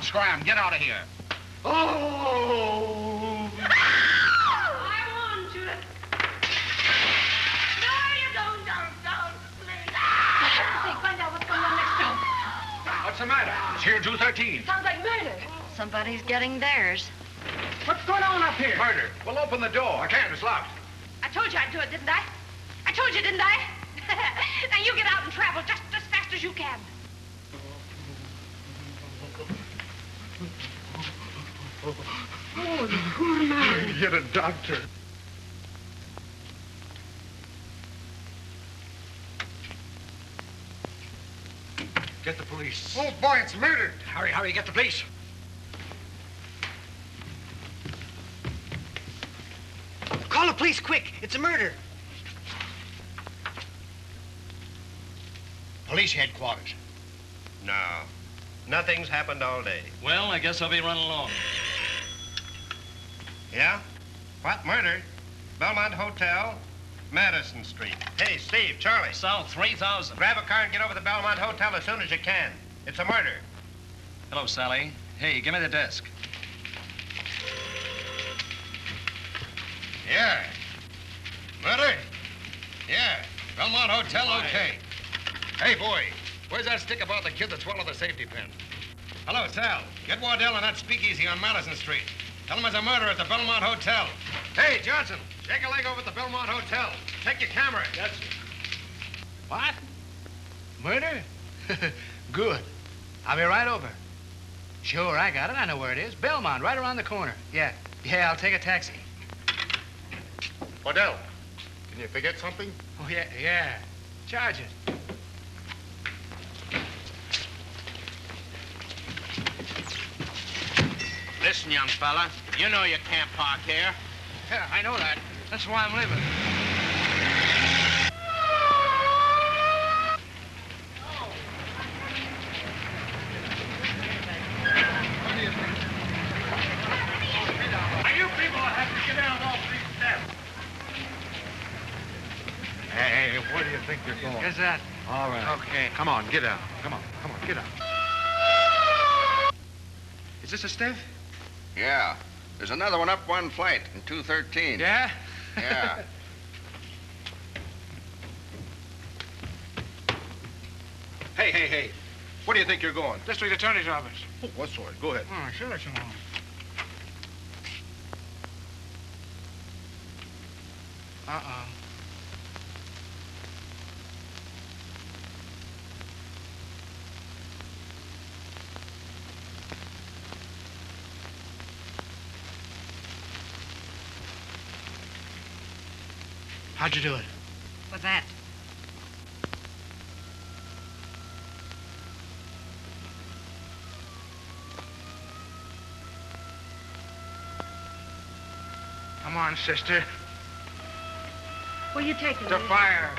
scram. Get out of here. Oh! I want you. No, you don't, please. Hey, find out what's going on next door. What's the matter? It's here 213. Sounds like murder. Somebody's getting theirs. What's going on up here? Murder. Well, open the door. I can't. It's locked. I told you I'd do it, didn't I? I told you, didn't I? Now you get out and travel just as fast as you can. Oh, the poor man. Get a doctor. Get the police. Oh, boy, it's murder. Hurry, hurry, get the police. Call the police, quick. It's a murder. Police headquarters. No. Nothing's happened all day. Well, I guess I'll be running along. Yeah? What murder? Belmont Hotel, Madison Street. Hey, Steve, Charlie. South 3000. Grab a car and get over to the Belmont Hotel as soon as you can. It's a murder. Hello, Sally. Hey, give me the desk. Yeah. Murder? Yeah. Belmont Hotel, okay. Hey, boy, where's that stick about the kid that swallowed the safety pin? Hello, Sal. Get Wardell on that speakeasy on Madison Street. Tell him there's a murder at the Belmont Hotel. Hey, Johnson, shake a leg over at the Belmont Hotel. Take your camera. Yes, sir. What? Murder? Good. I'll be right over. Sure, I got it. I know where it is. Belmont, right around the corner. Yeah, I'll take a taxi. Wardell, can you forget something? Oh, yeah. Charge it. Listen, young fella, you know you can't park here. Yeah, I know that. That's why I'm leaving. Now, you people have to get down off these steps. Hey, where do you think you're going? Guess that. All right. Okay. Come on, get out. Come on, get out. Is this a stiff? Yeah. There's another one up one flight in 213. Yeah? Yeah. Hey. Where do you think you're going? District Attorney's office. Oh, what's for it? Go ahead. Oh, sure, it's along. Uh-oh. How'd you do it? With that. Come on, sister. Where you taking To me? fire.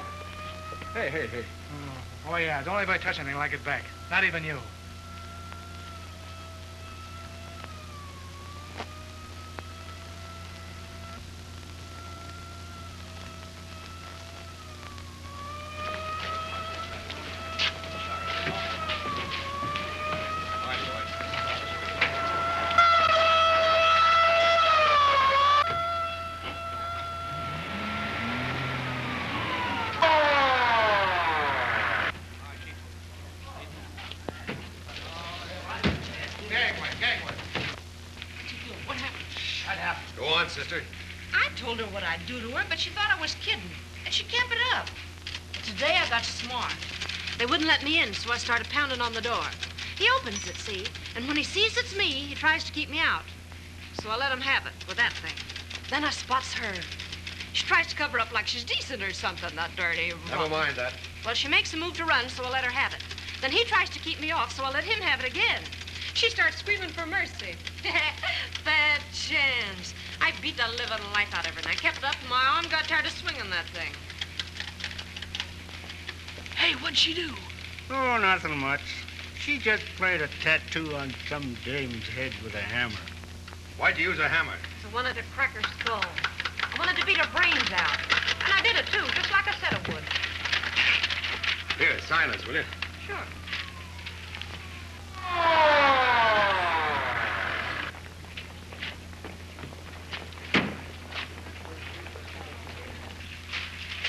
Hey. Oh, yeah. Don't anybody touch anything like it back. Not even you. Go on, sister. I told her what I'd do to her, but she thought I was kidding. And she kept it up. Today I got smart. They wouldn't let me in, so I started pounding on the door. He opens it, see? And when he sees it's me, he tries to keep me out. So I let him have it with that thing. Then I spots her. She tries to cover up like she's decent or something, that dirty... Never mind that. Well, she makes a move to run, so I let her have it. Then he tries to keep me off, so I let him have it again. She starts screaming for mercy. Bad chance. I beat the living life out of her, and I kept it up, and my arm got tired of swinging that thing. Hey, what'd she do? Oh, nothing much. She just played a tattoo on some dame's head with a hammer. Why'd you use a hammer? I wanted to crack her skull. I wanted to beat her brains out. And I did it, too, just like I said I would. Here, silence, will you? Sure.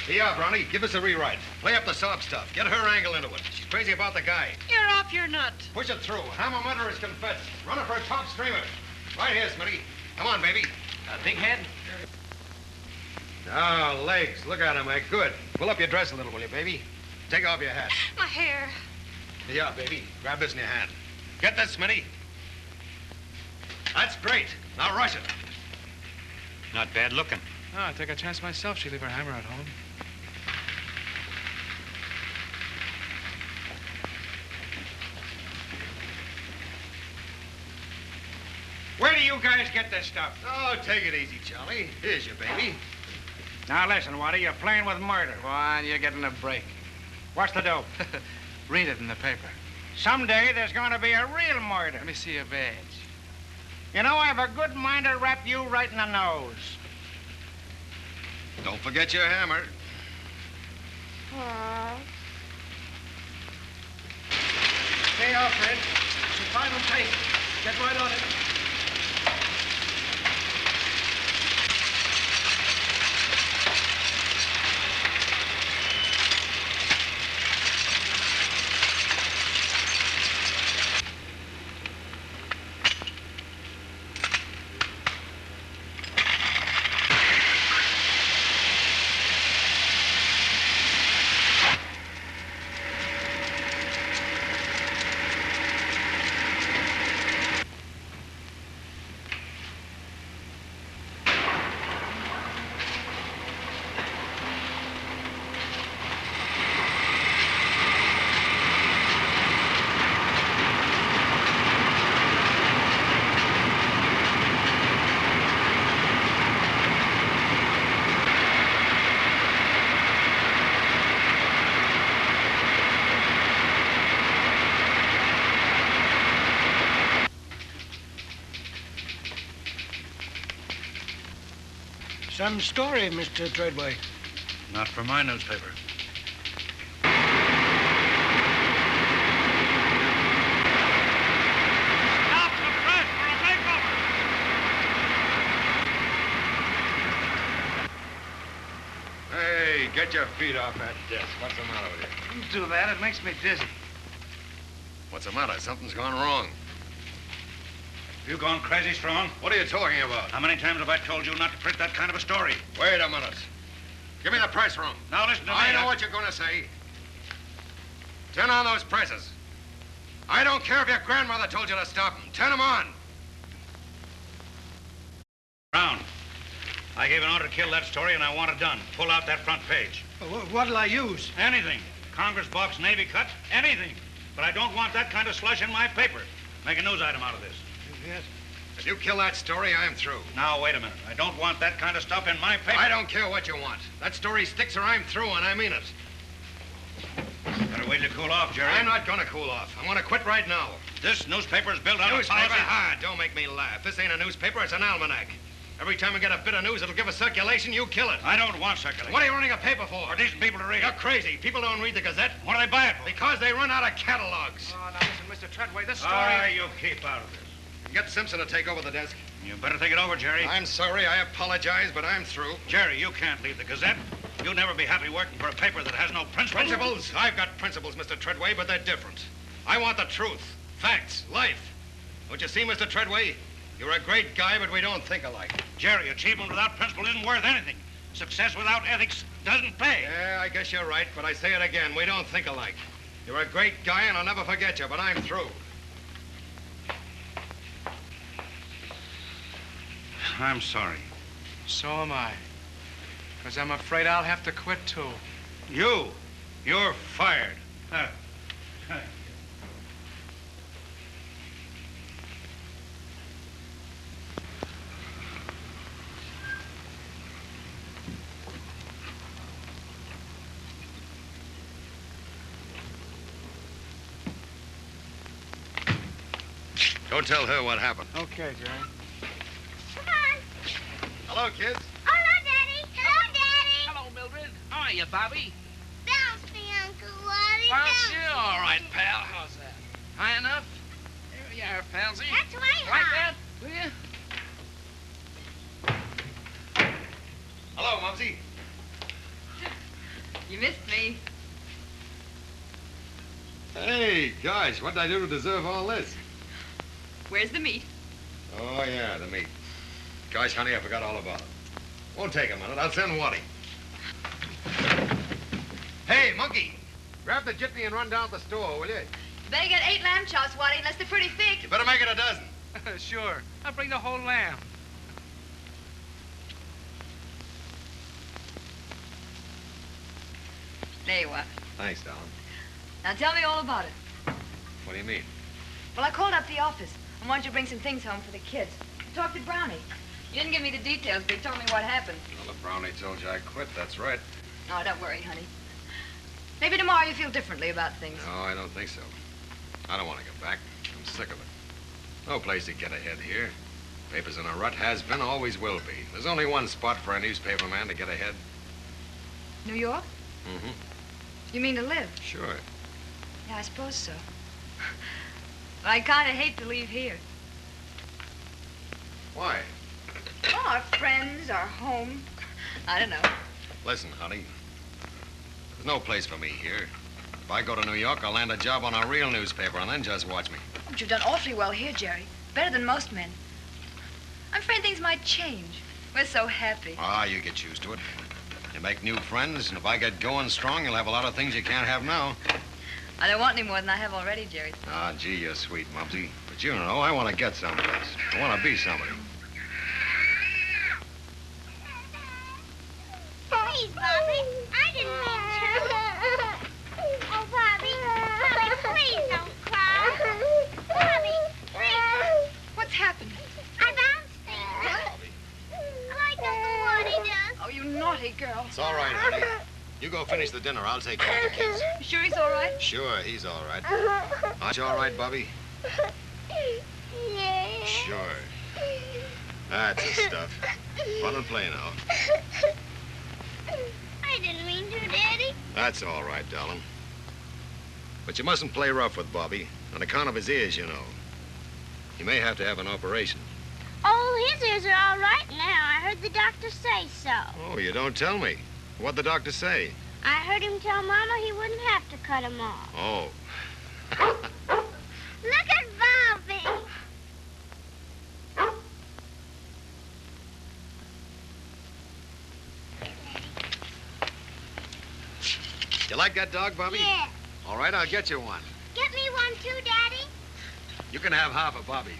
Yeah, Brownie, give us a rewrite. Play up the sob stuff. Get her angle into it. She's crazy about the guy. You're off your nut. Push it through. Hammer murder is confessed. Run her for a top streamer. Right here, Smitty. Come on, baby. Big head? Oh, legs. Look at him, eh? Good. Pull up your dress a little, will you, baby? Take off your hat. My hair. Yeah, baby. Grab this in your hand. Get this, Smitty. That's great. Now rush it. Not bad looking. Oh, I'd take a chance myself. She'd leave her hammer at home. Where do you guys get this stuff? Oh, take it easy, Charlie. Here's your baby. Now listen, Waddy, you're playing with murder. Go on, you're getting a break. What's the dope? Read it in the paper. Someday there's going to be a real murder. Let me see your badge. You know, I have a good mind to rap you right in the nose. Don't forget your hammer. Stay off, Fred. It's a final take. Get right on it. Some story, Mr. Treadway. Not for my newspaper. Stop the press for a makeover! Hey, get your feet off that desk. What's the matter with you? Don't do that. It makes me dizzy. What's the matter? Something's gone wrong. You gone crazy, Strong? What are you talking about? How many times have I told you not to print that kind of a story? Wait a minute. Give me the press room. Now listen to me. I know what you're going to say. Turn on those presses. I don't care if your grandmother told you to stop them. Turn them on. Brown, I gave an order to kill that story, and I want it done. Pull out that front page. What'll I use? Anything. Congress box, Navy cut, anything. But I don't want that kind of slush in my paper. Make a news item out of this. Yes. If you kill that story, I'm through. Now, wait a minute. I don't want that kind of stuff in my paper. I don't care what you want. That story sticks or I'm through, and I mean it. Better wait to cool off, Jerry. I'm not going to cool off. I want to quit right now. This newspaper is built on Newspaper? a policy. Ah, don't make me laugh. This ain't a newspaper, it's an almanac. Every time we get a bit of news, it'll give us circulation, you kill it. I don't want circulation. What are you running a paper for? For decent people to read. You're crazy. People don't read the Gazette. What do they buy it for? Because they run out of catalogs. Oh, now listen, Mr. Treadway, this story... Ah, you keep out of this. Get Simpson to take over the desk. You better think it over, Jerry. I'm sorry. I apologize, but I'm through. Jerry, you can't leave the Gazette. You'll never be happy working for a paper that has no principles. Principles? I've got principles, Mr. Treadway, but they're different. I want the truth, facts, life. Don't you see, Mr. Treadway? You're a great guy, but we don't think alike. Jerry, achievement without principle isn't worth anything. Success without ethics doesn't pay. Yeah, I guess you're right, but I say it again. We don't think alike. You're a great guy, and I'll never forget you, but I'm through. I'm sorry. So am I. Because I'm afraid I'll have to quit, too. You're fired. Huh. Don't tell her what happened. Okay, Jerry. Hello, kids. Hello, Daddy. Hello, Daddy. Hello, Mildred. How are you, Bobby? Bounce me, Uncle Waddy. Well, bounce sure, all right, pal. How's that? High enough? There you are, palsy. That's way Like high. that? Will you? Hello, Mumsy. You missed me. Hey, gosh, what did I do to deserve all this? Where's the meat? Oh, yeah, the meat. Gosh, honey, I forgot all about it. Won't take a minute. I'll send Waddy. Hey, Monkey, grab the jitney and run down to the store, will you? You better get 8 lamb chops, Waddy, unless they're pretty thick. You better make it a dozen. Sure. I'll bring the whole lamb. There you are. Thanks, darling. Now tell me all about it. What do you mean? Well, I called up the office and wanted you to bring some things home for the kids. I talked to Brownie. You didn't give me the details, but he told me what happened. Well, if Brownie told you I quit, that's right. Oh, don't worry, honey. Maybe tomorrow you feel differently about things. No, I don't think so. I don't want to go back. I'm sick of it. No place to get ahead here. Paper's in a rut, has been, always will be. There's only one spot for a newspaper man to get ahead. New York? Mm-hmm. You mean to live? Sure. Yeah, I suppose so. But I kind of hate to leave here. Why? Well, our friends, our home. I don't know. Listen, honey. There's no place for me here. If I go to New York, I'll land a job on a real newspaper, and then just watch me. But you've done awfully well here, Jerry. Better than most men. I'm afraid things might change. We're so happy. Ah, you get used to it. You make new friends, and if I get going strong, you'll have a lot of things you can't have now. I don't want any more than I have already, Jerry. Ah, gee, you're sweet, Mumsy. But you know, I want to get someplace. I want to be somebody. Please, Bobby. I didn't mean to. Oh, Bobby. Bobby, please don't cry. Bobby, please. What's happened? I bounced things. Like Uncle Woody does. Oh, you naughty girl. It's all right, honey. You go finish the dinner. I'll take care of the kids. You sure he's all right? Sure, he's all right. Aren't you all right, Bobby? Yeah. Sure. That's the stuff. Run and play now. I didn't mean to, Daddy. That's all right, darling. But you mustn't play rough with Bobby, on account of his ears, you know. He may have to have an operation. Oh, his ears are all right now. I heard the doctor say so. Oh, you don't tell me. What'd the doctor say? I heard him tell Mama he wouldn't have to cut him off. Oh. Look at Bobby. You like that dog, Bobby? Yeah. All right, I'll get you one. Get me one too, Daddy. You can have half of Bobby's.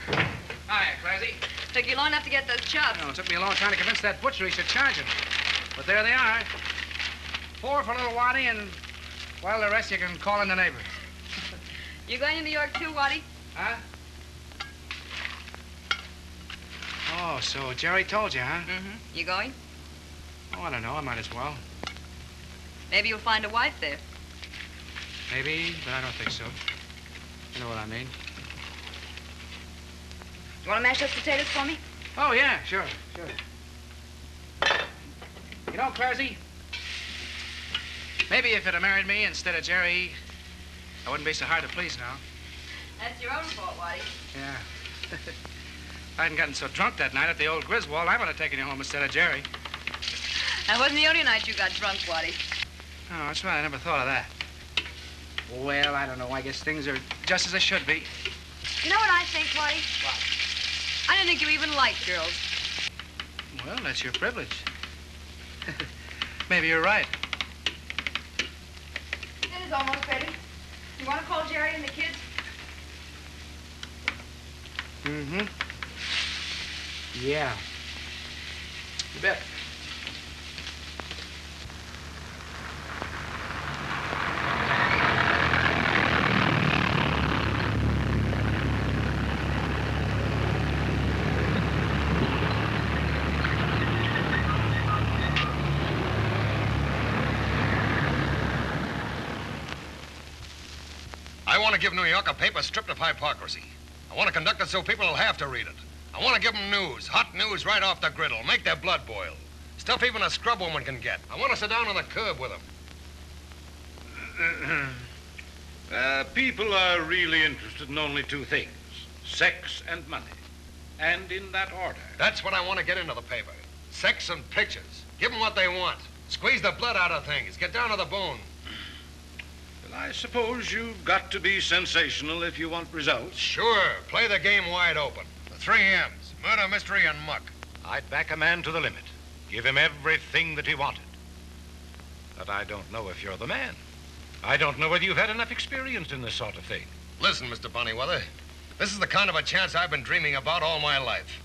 Hiya, Classy. Took you long enough to get those chops. No, it took me a long time to convince that butcher he should charge him. But there they are. 4 for little Waddy, and, well, the rest you can call in the neighbors. You going to New York too, Waddy? Huh? Oh, so Jerry told you, huh? Mm-hmm. You going? Oh, I don't know. I might as well. Maybe you'll find a wife there. Maybe, but I don't think so. You know what I mean. You want to mash those potatoes for me? Oh, yeah, sure. You know, Clarsy, maybe if it had married me instead of Jerry, I wouldn't be so hard to please now. That's your own fault, Waddy. Yeah. If I hadn't gotten so drunk that night at the old Griswold, I would have taken you home instead of Jerry. That wasn't the only night you got drunk, Waddy. Oh, that's right. I never thought of that. Well, I don't know. I guess things are just as they should be. You know what I think, Waddy? What? I don't think you even like girls. Well, that's your privilege. Maybe you're right. Dinner's almost ready. You want to call Jerry and the kids? Mm-hmm. Yeah. You bet. I want to give New York a paper stripped of hypocrisy. I want to conduct it so people will have to read it. I want to give them news, hot news right off the griddle, make their blood boil. Stuff even a scrub woman can get. I want to sit down on the curb with them. People are really interested in only 2 things, sex and money. And in that order. That's what I want to get into the paper. Sex and pictures. Give them what they want. Squeeze the blood out of things. Get down to the bone. Well, I suppose you've got to be sensational if you want results. Sure. Play the game wide open. The 3 M's. Murder, mystery, and muck. I'd back a man to the limit. Give him everything that he wanted. But I don't know if you're the man. I don't know whether you've had enough experience in this sort of thing. Listen, Mr. Bonnyweather. This is the kind of a chance I've been dreaming about all my life.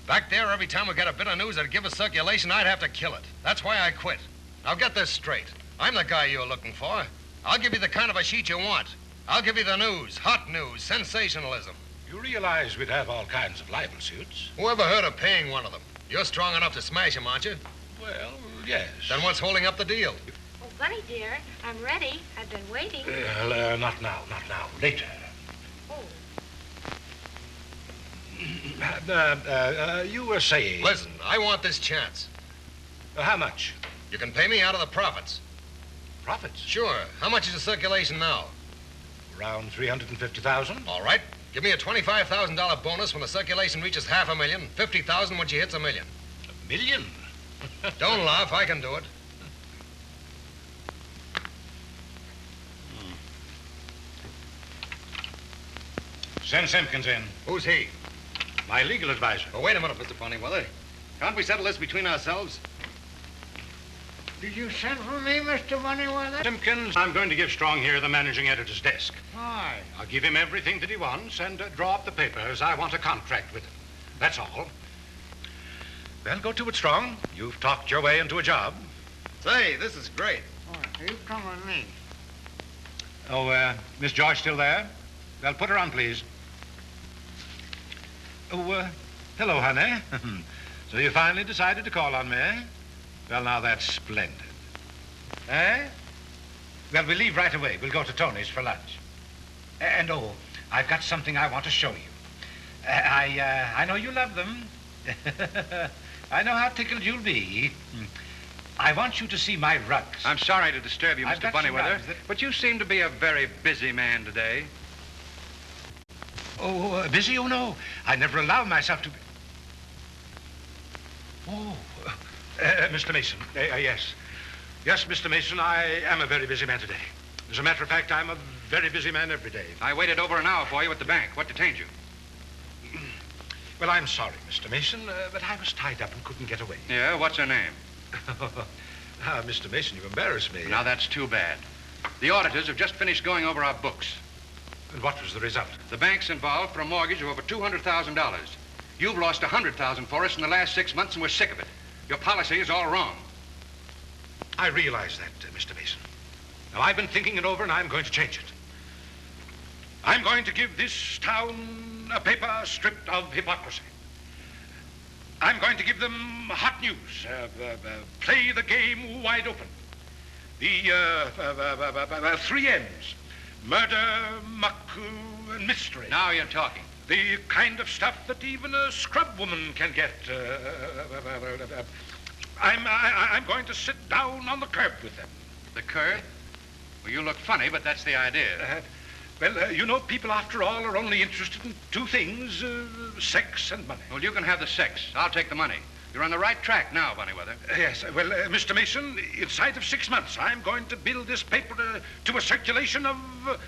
Back there, every time we got a bit of news that'd give us circulation, I'd have to kill it. That's why I quit. Now get this straight. I'm the guy you're looking for. I'll give you the kind of a sheet you want. I'll give you the news, hot news, sensationalism. You realize we'd have all kinds of libel suits? Whoever heard of paying one of them? You're strong enough to smash them, aren't you? Well, yes. Then what's holding up the deal? Oh, Bunny, dear, I'm ready. I've been waiting. Not now. Later. Oh. You were saying... Listen, I want this chance. How much? You can pay me out of the profits. Profits? Sure. How much is the circulation now? Around 350,000. All right. Give me a $25,000 bonus when the circulation reaches $500,000. 50,000 when she hits $1 million. $1 million? Don't laugh. I can do it. Send Simpkins in. Who's he? My legal advisor. Oh, wait a minute, Mr. Bonnyweather. Can't we settle this between ourselves? Did you send for me, Mr. Bonnyweather? Simpkins, I'm going to give Strong here the managing editor's desk. Why? I'll give him everything that he wants and draw up the papers. I want a contract with him. That's all. Well, go to it, Strong. You've talked your way into a job. Say, this is great. Oh, you come with me. Oh, Miss Joyce still there? Well, put her on, please. Oh, hello, honey. So you finally decided to call on me? Well, now, that's splendid. Eh? Well, we'll leave right away. We'll go to Tony's for lunch. And, oh, I've got something I want to show you. I know you love them. I know how tickled you'll be. I want you to see my rugs. I'm sorry to disturb you, I've Mr. got some Bonnyweather, rugs that- but you seem to be a very busy man today. Oh, busy? Oh, no. I never allow myself to be... Oh, Mr. Mason. Yes. Yes, Mr. Mason, I am a very busy man today. As a matter of fact, I'm a very busy man every day. I waited over an hour for you at the bank. What detained you? Well, I'm sorry, Mr. Mason, but I was tied up and couldn't get away. Yeah, what's her name? Mr. Mason, you embarrass me. Now, that's too bad. The auditors have just finished going over our books. And what was the result? The bank's involved for a mortgage of over $200,000. You've lost $100,000 for us in the last 6 months, and we're sick of it. Your policy is all wrong. I realize that, Mr. Mason. Now, I've been thinking it over, and I'm going to change it. I'm going to give this town a paper stripped of hypocrisy. I'm going to give them hot news, play the game wide open. The 3 M's, murder, muck, and mystery. Now you're talking. The kind of stuff that even a scrub woman can get. I'm going to sit down on the curb with them. The curb? Well, you look funny, but that's the idea. You know, people, after all, are only interested in 2 things, sex and money. Well, you can have the sex. I'll take the money. You're on the right track now, Bonnyweather. Yes, well, Mr. Mason, inside of 6 months, I'm going to build this paper to a circulation of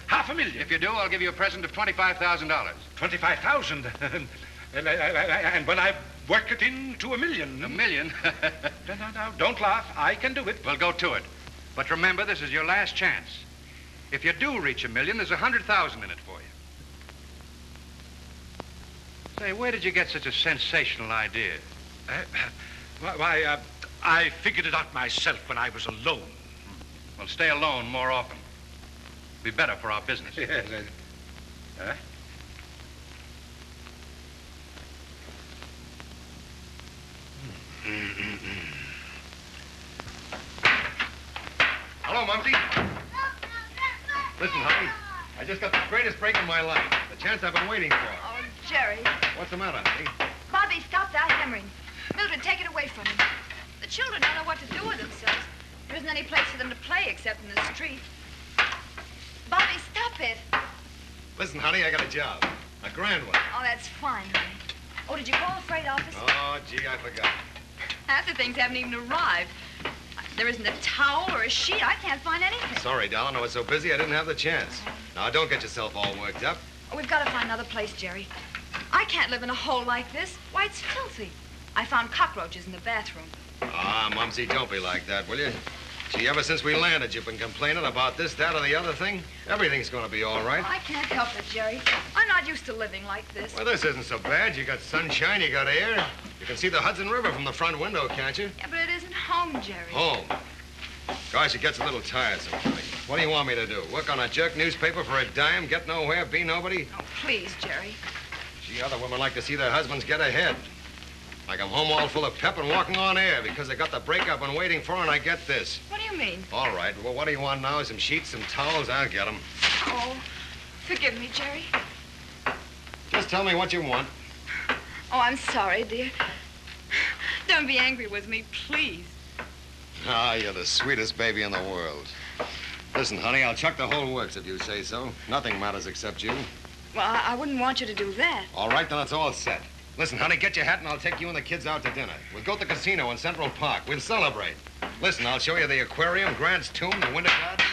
$500,000. If you do, I'll give you a present of $25,000. $25,000? And when I work it into $1 million... $1 million? No, don't laugh. I can do it. Well, go to it. But remember, this is your last chance. If you do reach $1 million, there's $100,000 in it for you. Say, where did you get such a sensational idea? I figured it out myself when I was alone. Well, stay alone more often. Be better for our business. Yes. Hello, Mumsy. Listen, honey. I just got the greatest break in my life. The chance I've been waiting for. Oh, Jerry. What's the matter, honey? Bobby, stop that hammering. Mildred, take it away from him. The children don't know what to do with themselves. There isn't any place for them to play except in the street. Bobby, stop it. Listen, honey, I got a job. A grand one. Oh, that's fine, honey. Oh, did you call the freight office? Oh, gee, I forgot. Half the things haven't even arrived. There isn't a towel or a sheet. I can't find anything. Sorry, darling. I was so busy I didn't have the chance. Now, don't get yourself all worked up. Oh, we've got to find another place, Jerry. I can't live in a hole like this. Why, it's filthy. I found cockroaches in the bathroom. Ah, Mumsy, don't be like that, will you? Gee, ever since we landed, you've been complaining about this, that, or the other thing. Everything's going to be all right. I can't help it, Jerry. I'm not used to living like this. Well, this isn't so bad. You got sunshine, you got air. You can see the Hudson River from the front window, can't you? Yeah, but it isn't home, Jerry. Home. Gosh, it gets a little tiresome. What do you want me to do? Work on a jerk newspaper for a dime, get nowhere, be nobody? Oh, please, Jerry. Gee, other women like to see their husbands get ahead. Like I'm home all full of pep and walking on air because I got the break I've been waiting for and I get this. What do you mean? All right, well, what do you want now? Some sheets, some towels? I'll get them. Oh, forgive me, Jerry. Just tell me what you want. Oh, I'm sorry, dear. Don't be angry with me, please. Ah, you're the sweetest baby in the world. Listen, honey, I'll chuck the whole works if you say so. Nothing matters except you. Well, I wouldn't want you to do that. All right, then it's all set. Listen, honey, get your hat and I'll take you and the kids out to dinner. We'll go to the casino in Central Park. We'll celebrate. Listen, I'll show you the aquarium, Grant's tomb, the winter garden.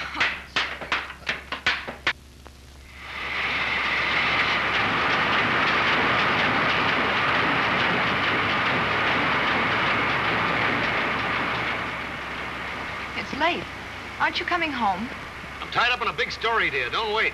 It's late. Aren't you coming home? I'm tied up in a big story, dear. Don't wait.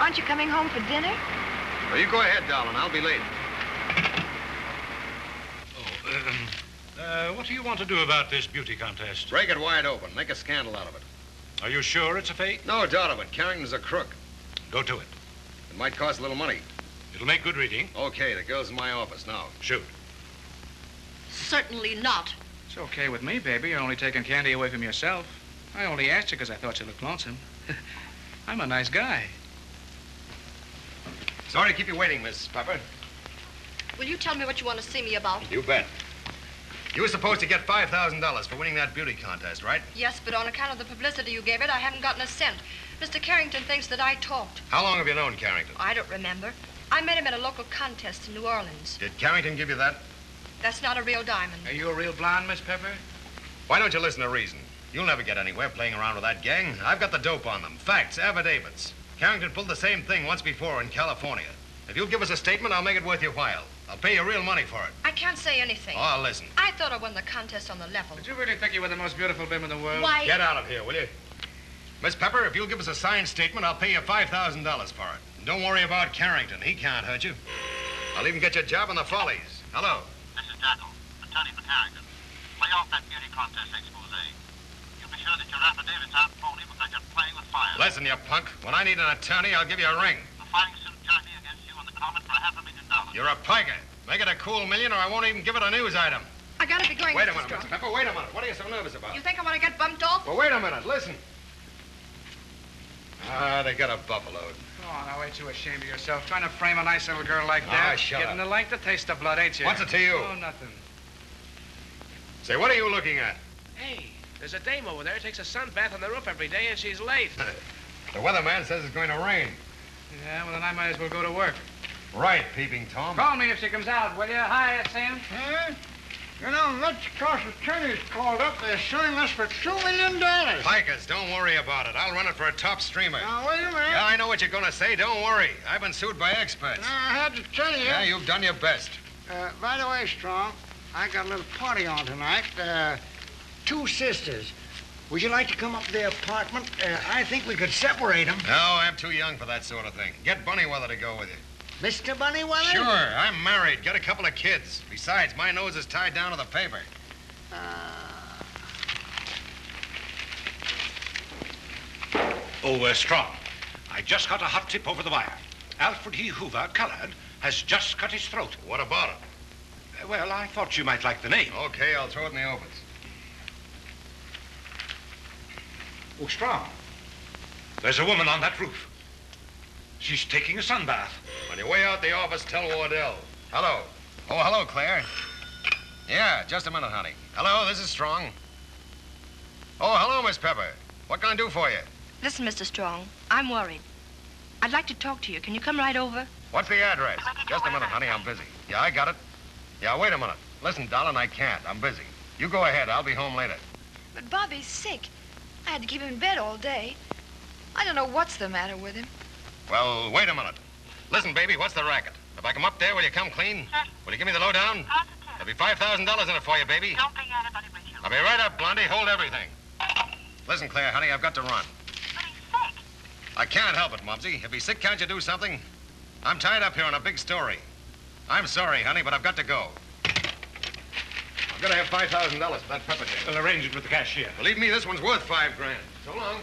Aren't you coming home for dinner? Well, you go ahead, darling. I'll be late. What do you want to do about this beauty contest? Break it wide open. Make a scandal out of it. Are you sure it's a fake? No doubt of it. Carrington's a crook. Go to it. It might cost a little money. It'll make good reading. Okay, the girl's in my office now. Shoot. Certainly not. It's okay with me, baby. You're only taking candy away from yourself. I only asked you because I thought you looked lonesome. I'm a nice guy. Sorry to keep you waiting, Miss Pepper. Will you tell me what you want to see me about? You bet. You were supposed to get $5,000 for winning that beauty contest, right? Yes, but on account of the publicity you gave it, I haven't gotten a cent. Mr. Carrington thinks that I talked. How long have you known Carrington? I don't remember. I met him at a local contest in New Orleans. Did Carrington give you that? That's not a real diamond. Are you a real blonde, Miss Pepper? Why don't you listen to reason? You'll never get anywhere playing around with that gang. I've got the dope on them. Facts, affidavits. Carrington pulled the same thing once before in California. If you'll give us a statement, I'll make it worth your while. I'll pay you real money for it. I can't say anything. Oh, listen. I thought I won the contest on the level. Did you really think you were the most beautiful bim in the world? Why? Get out of here, will you? Miss Pepper, if you'll give us a signed statement, I'll pay you $5,000 for it. And don't worry about Carrington. He can't hurt you. I'll even get you a job on the Follies. Hello. This is Jackal, attorney for Carrington. Lay off that beauty contest expose. You'll be sure that your affidavits aren't phony because you're playing with fire. Listen, you punk. When I need an attorney, I'll give you a ring. The fighting suit charged me against you in the comment for $500,000. You're a piker. Make it a cool million or I won't even give it a news item. I gotta be going. Wait a Mr. minute, Strong. Miss Pepper. Wait a minute. What are you so nervous about? You think I want to get bumped off? Well, wait a minute. Listen. Ah, they got a buffaloed. Oh, now ain't you ashamed of yourself? Trying to frame a nice little girl like Ah, that? shut Getting up. to like the taste of blood, ain't you? What's it to you? Oh, nothing. Say, what are you looking at? Hey, there's a dame over there who takes a sun bath on the roof every day, and she's late. The weatherman says it's going to rain. Yeah, well, then I might as well go to work. Right, Peeping Tom. Call me if she comes out, will you? Hi, Sam. Huh? You know, Metcalf's attorney's called up. They're suing us for $2 million. Pikers, don't worry about it. I'll run it for a top streamer. Now, wait a minute. Yeah, I know what you're going to say. Don't worry. I've been sued by experts. Now, I had to tell you. Yeah, you've done your best. By the way, Strong, I got a little party on tonight. 2 sisters. Would you like to come up to the apartment? I think we could separate them. No, I'm too young for that sort of thing. Get Bunnyweather to go with you. Mr. Bunnyweather? Sure, I'm married. Got a couple of kids. Besides, my nose is tied down to the paper. Oh, Strong. I just got a hot tip over the wire. Alfred E. Hoover, colored, has just cut his throat. What about it? Well, I thought you might like the name. Okay, I'll throw it in the opens. Oh, Strong. There's a woman on that roof. She's taking a sunbath. On your way out the office, tell Wardell. Hello. Oh, hello, Claire. Yeah, just a minute, honey. Hello, this is Strong. Oh, hello, Miss Pepper. What can I do for you? Listen, Mr. Strong, I'm worried. I'd like to talk to you. Can you come right over? What's the address? Just a minute, honey. I'm busy. Yeah, I got it. Yeah, wait a minute. Listen, darling, I can't. I'm busy. You go ahead. I'll be home later. But Bobby's sick. I had to keep him in bed all day. I don't know what's the matter with him. Well, wait a minute. Listen, baby, what's the racket? If I come up there, will you come clean? Will you give me the lowdown? There'll be $5,000 in it for you, baby. Don't bring anybody with you. I'll be right up, Blondie. Hold everything. Listen, Claire, honey, I've got to run. But he's sick. I can't help it, Mumsy. If he's sick, can't you do something? I'm tied up here on a big story. I'm sorry, honey, but I've got to go. I've got to have $5,000 for that pepper jam. We'll arrange it with the cashier. Believe me, this one's worth $5 grand. So long.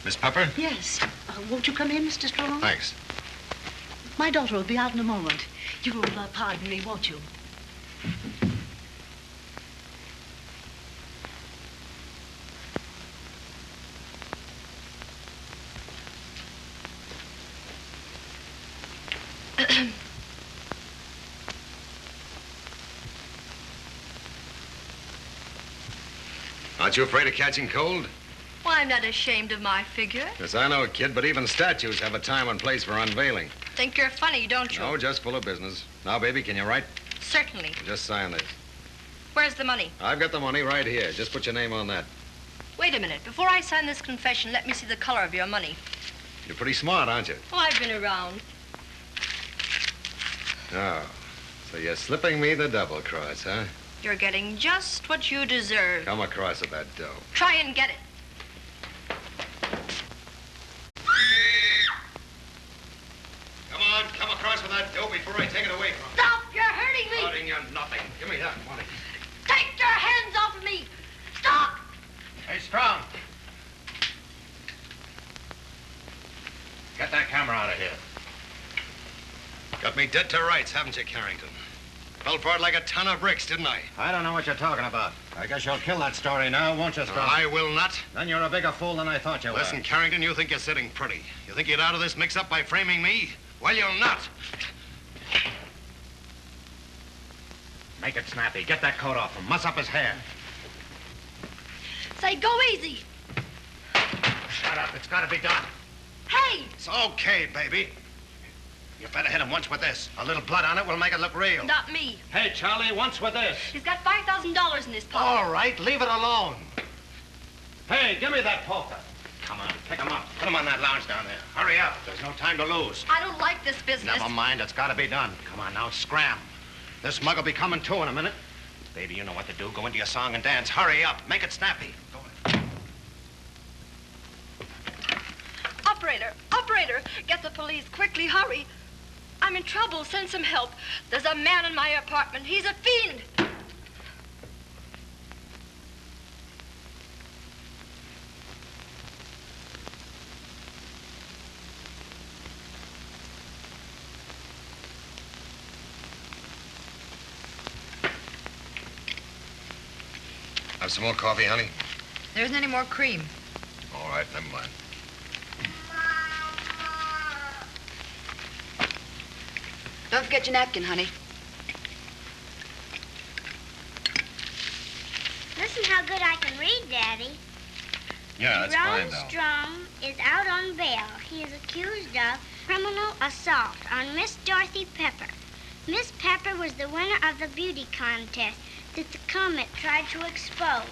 Miss Pepper? Yes. Won't you come in, Mr. Strong? Thanks. My daughter will be out in a moment. You will pardon me, won't you? Aren't you afraid of catching cold? Well, I'm not ashamed of my figure. Yes, I know, kid, but even statues have a time and place for unveiling. Think you're funny, don't you? No, just full of business. Now, baby, can you write? Certainly. Just sign this. Where's the money? I've got the money right here. Just put your name on that. Wait a minute. Before I sign this confession, let me see the color of your money. You're pretty smart, aren't you? Oh, I've been around. Oh, so you're slipping me the double cross, huh? You're getting just what you deserve. Come across with that dough. Try and get it. Come across with that dough before I take it away from you. Stop! You're hurting me! Hurting you nothing. Give me that money. Take your hands off of me! Stop! Hey, Strong. Get that camera out of here. Got me dead to rights, haven't you, Carrington? Fell for it like a ton of bricks, didn't I? I don't know what you're talking about. I guess you'll kill that story now, won't you, Strong? I will not. Then you're a bigger fool than I thought you were. Listen, Carrington, you think you're sitting pretty. You think you'd out of this mix-up by framing me? Well, you'll not. Make it snappy. Get that coat off him. Muss up his hair. Say, go easy. Shut up. It's got to be done. Hey! It's okay, baby. You better hit him once with this. A little blood on it will make it look real. Not me. Hey, Charlie, once with this. He's got $5,000 in his pocket. All right, leave it alone. Hey, give me that poker. Come on, pick him up. Put him on that lounge down there. Hurry up. There's no time to lose. I don't like this business. Never mind. It's got to be done. Come on now, scram. This mug will be coming too in a minute. Baby, you know what to do. Go into your song and dance. Hurry up. Make it snappy. Go ahead. Operator, get the police. Quickly, hurry. I'm in trouble. Send some help. There's a man in my apartment. He's a fiend. Have some more coffee, honey? There isn't any more cream. All right, never mind. Don't forget your napkin, honey. Listen how good I can read, Daddy. Yeah, that's fine, Jerome though. Strong is out on bail. He is accused of criminal assault on Miss Dorothy Pepper. Miss Pepper was the winner of the beauty contest that the Comet tried to expose.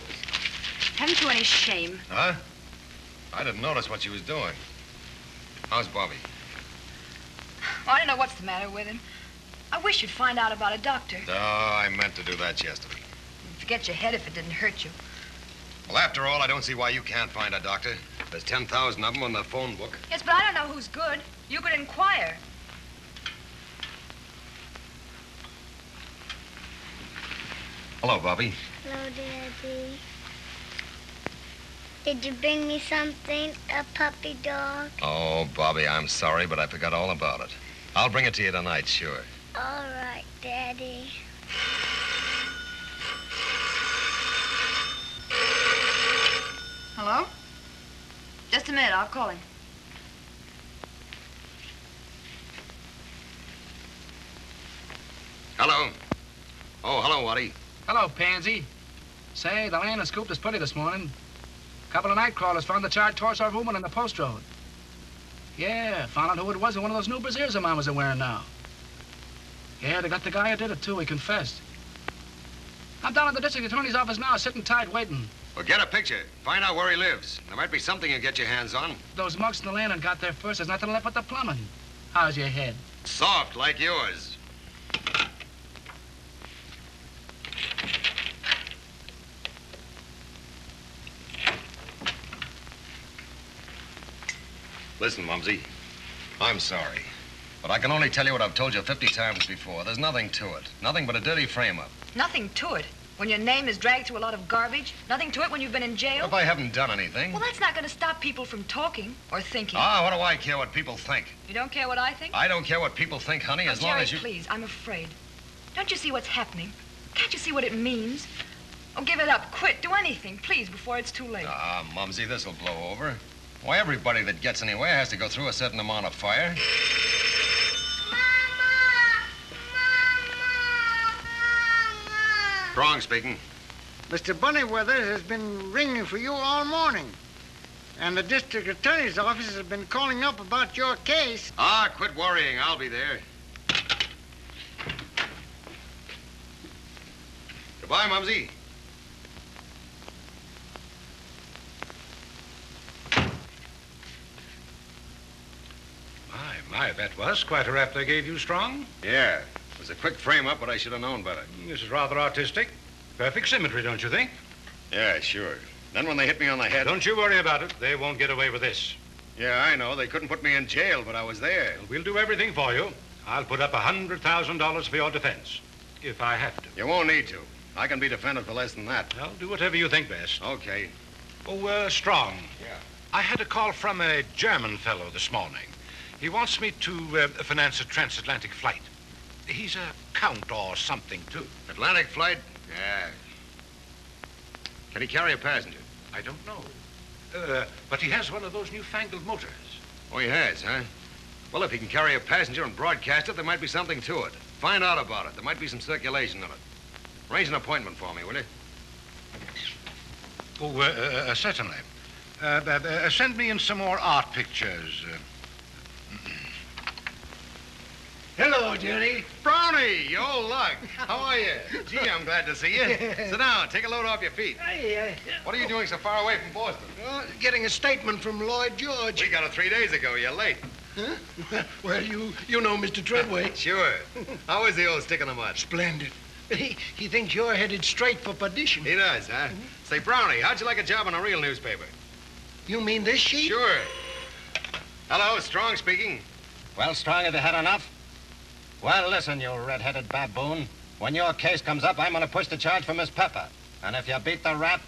Haven't you any shame? Huh? I didn't notice what she was doing. How's Bobby? Well, I don't know what's the matter with him. I wish you'd find out about a doctor. Oh, I meant to do that yesterday. Forget your head if it didn't hurt you. Well, after all, I don't see why you can't find a doctor. There's 10,000 of them on the phone book. Yes, but I don't know who's good. You could inquire. Hello, Bobby. Hello, Daddy. Did you bring me something? A puppy dog? Oh, Bobby, I'm sorry, but I forgot all about it. I'll bring it to you tonight, sure. All right, Daddy. Hello? Just a minute, I'll call him. Hello. Oh, hello, Waddy. Hello, Pansy. Say, the land and scoop is pretty this morning. A couple of night crawlers found the charred torso of a woman on the post road. Yeah, found out who it was in one of those new brassieres her mamas are wearing now. Yeah, they got the guy who did it, too. He confessed. I'm down at the district attorney's office now, sitting tight, waiting. Well, get a picture. Find out where he lives. There might be something you get your hands on. Those mugs in the land and got there first. There's nothing left but the plumbing. How's your head? Soft, like yours. Listen, Mumsy, I'm sorry. But I can only tell you what I've told you 50 times before. There's nothing to it. Nothing but a dirty frame-up. Nothing to it. When your name is dragged through a lot of garbage. Nothing to it when you've been in jail. If I haven't done anything. Well, that's not going to stop people from talking or thinking. Ah, what do I care what people think? You don't care what I think? I don't care what people think, honey, as long Jerry, as you... please, I'm afraid. Don't you see what's happening? Can't you see what it means? Oh, give it up. Quit. Do anything, please, before it's too late. Ah, Mumsy, this'll blow over. Why, everybody that gets anywhere has to go through a certain amount of fire. Strong speaking. Mr. Bunny Weathers has been ringing for you all morning. And the district attorney's office has been calling up about your case. Ah, quit worrying. I'll be there. Goodbye, Mumsy. My, that was quite a rap they gave you, Strong. Yeah. It was a quick frame-up, but I should have known better. This is rather artistic. Perfect symmetry, don't you think? Yeah, sure. Then when they hit me on the head... Don't you worry about it. They won't get away with this. Yeah, I know. They couldn't put me in jail, but I was there. Well, we'll do everything for you. I'll put up $100,000 for your defense, if I have to. You won't need to. I can be defended for less than that. Well, do whatever you think best. Okay. Oh, Strong. Yeah. I had a call from a German fellow this morning. He wants me to finance a transatlantic flight. He's a count or something, too. Atlantic flight? Yeah. Can he carry a passenger? I don't know. But he has one of those newfangled motors. Oh, he has, huh? Well, if he can carry a passenger and broadcast it, there might be something to it. Find out about it. There might be some circulation in it. Arrange an appointment for me, will you? Oh, certainly. Send me in some more art pictures. Hello, Jerry. Brownie, you old luck. How are you? Gee, I'm glad to see you. Sit down. Take a load off your feet. What are you doing so far away from Boston? Getting a statement from Lloyd George. We got it 3 days ago. You're late. Huh? Well, you know Mr. Treadway. Sure. How is the old stick in the mud? Splendid. He thinks you're headed straight for perdition. He does, huh? Say, Brownie, how'd you like a job in a real newspaper? You mean this sheet? Sure. Hello, Strong speaking. Well, Strong, have you had enough? Well, listen, you red-headed baboon. When your case comes up, I'm going to push the charge for Miss Pepper. And if you beat the rap,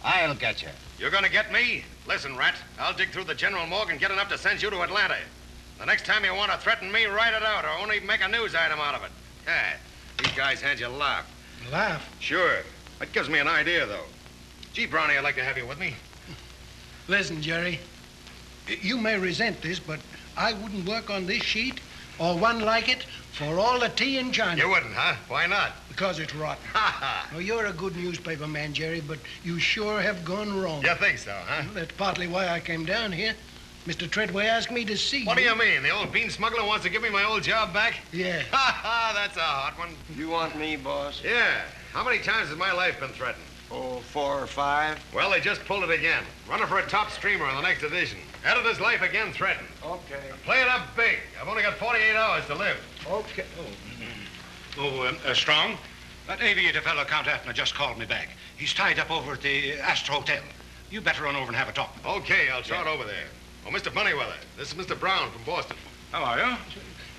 I'll get you. You're going to get me? Listen, Rat, I'll dig through the general morgue and get enough to send you to Atlanta. The next time you want to threaten me, write it out, or only make a news item out of it. Yeah, these guys had you laugh. Laugh? Sure. That gives me an idea, though. Gee, Brownie, I'd like to have you with me. Listen, Jerry, you may resent this, but I wouldn't work on this sheet or one like it for all the tea in China. You wouldn't, huh? Why not? Because it's rotten. Ha ha. Well, you're a good newspaper man, Jerry, but you sure have gone wrong. You think so, huh? Well, that's partly why I came down here. Mr. Treadway asked me to see you. What do you mean? The old bean smuggler wants to give me my old job back? Yeah. Ha ha, that's a hot one. You want me, boss? Yeah. How many times has my life been threatened? Oh, 4 or 5. Well, they just pulled it again. Running for a top streamer in the next edition. Editor's life again threatened. Okay. Play it up big. I've only got 48 hours to live. Okay. Strong, that aviator fellow, Count Atner, just called me back. He's tied up over at the Astor Hotel. You better run over and have a talk. Okay, I'll trot over there. Oh, Mr. Bunnyweather, this is Mr. Brown from Boston. How are you?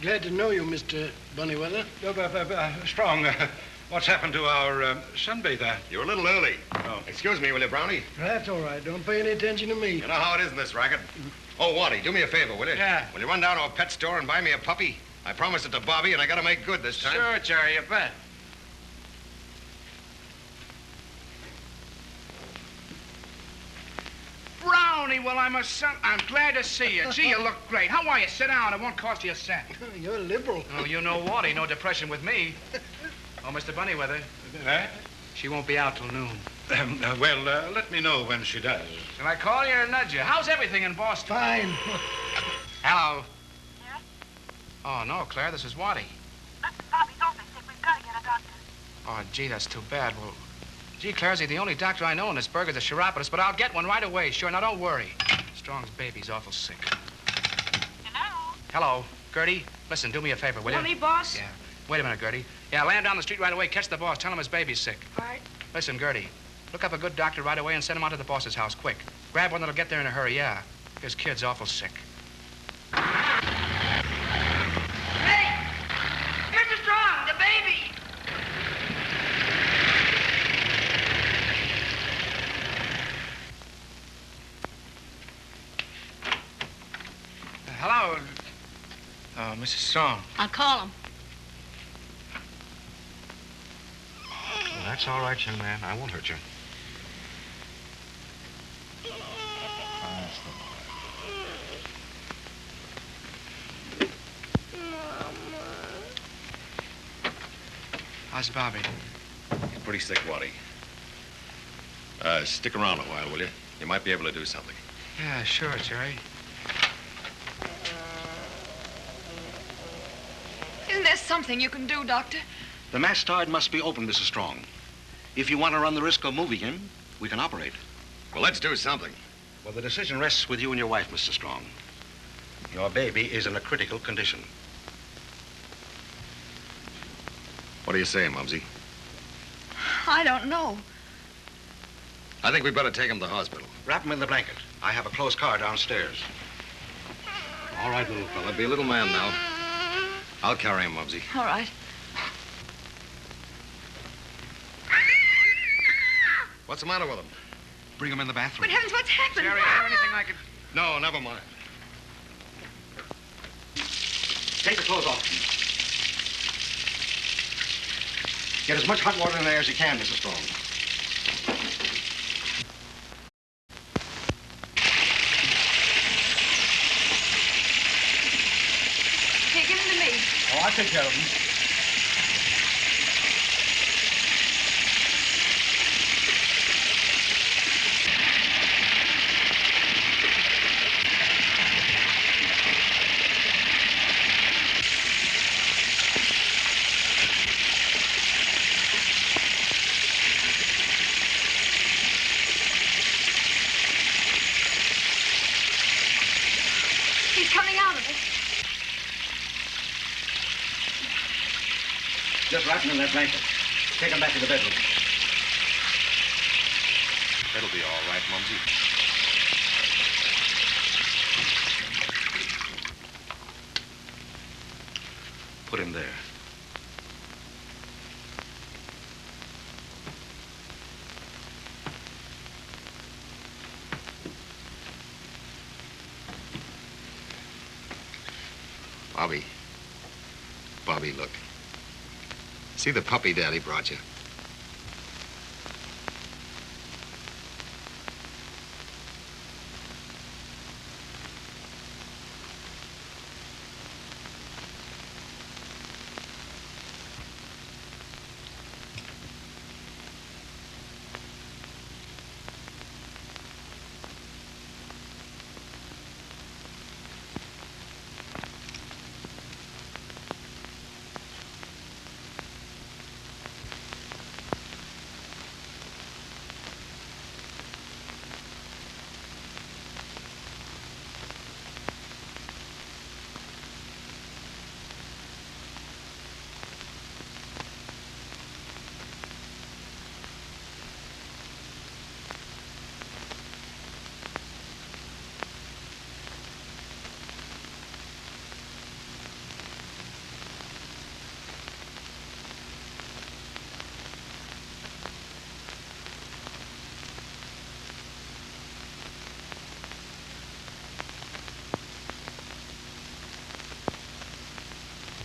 Glad to know you, Mr. Bunnyweather. Strong, what's happened to our sunbather? You're a little early. Oh. Excuse me, will you, Brownie? That's all right. Don't pay any attention to me. You know how it is in this racket. Oh, Waddy, do me a favor, will you? Yeah. Will you run down to a pet store and buy me a puppy? I promised it to Bobby, and I gotta make good this time. Sure, Jerry, you bet. Brownie, well, I'm glad to see you. Gee, you look great. How are you? Sit down. It won't cost you a cent. You're liberal. Oh, you know what? Ain't no depression with me. Oh, Mr. Bunnyweather. She won't be out till noon. Let me know when she does. Shall I call you or nudge you? How's everything in Boston? Fine. Hello. Yes? Oh, no, Claire, this is Waddy. Listen, Bobby's awfully sick. We've got to get a doctor. Oh, gee, that's too bad. Well, gee, Claire, the only doctor I know in this burg is a chiropodist, but I'll get one right away. Sure, now don't worry. Strong's baby's awful sick. Hello? Hello. Gertie, listen, do me a favor, will you? Want me, boss? Yeah. Wait a minute, Gertie. Yeah, land down the street right away. Catch the boss. Tell him his baby's sick. All right. Listen, Gertie, look up a good doctor right away and send him out to the boss's house, quick. Grab one that'll get there in a hurry, yeah. His kid's awful sick. Hey! Mr. Strong, the baby! Hello. Mrs. Strong. I'll call him. Well, that's all right, young man. I won't hurt you. How's Bobby? He's pretty sick, Waddy. Stick around a while, will you? You might be able to do something. Yeah, sure, Jerry. Isn't there something you can do, Doctor? The mastard must be open, Mrs. Strong. If you want to run the risk of moving him, we can operate. Well, let's do something. Well, the decision rests with you and your wife, Mr. Strong. Your baby is in a critical condition. What do you say, Mumsy? I don't know. I think we better take him to the hospital. Wrap him in the blanket. I have a closed car downstairs. All right, little fella. Be a little man now. I'll carry him, Mumsy. All right. What's the matter with him? Bring him in the bathroom. Good heavens, what's happened? Jerry, is there anything I could... No, never mind. Take the clothes off. Get as much hot water in there as you can, Mrs. Strong. Here, give him to me. Oh, I'll take care of him. He's coming out of it. Just wrap him in that blanket. Take him back to the bedroom. It'll be all right, Mumsy. Put him there. Bobby. Bobby, look. See the puppy Daddy brought you?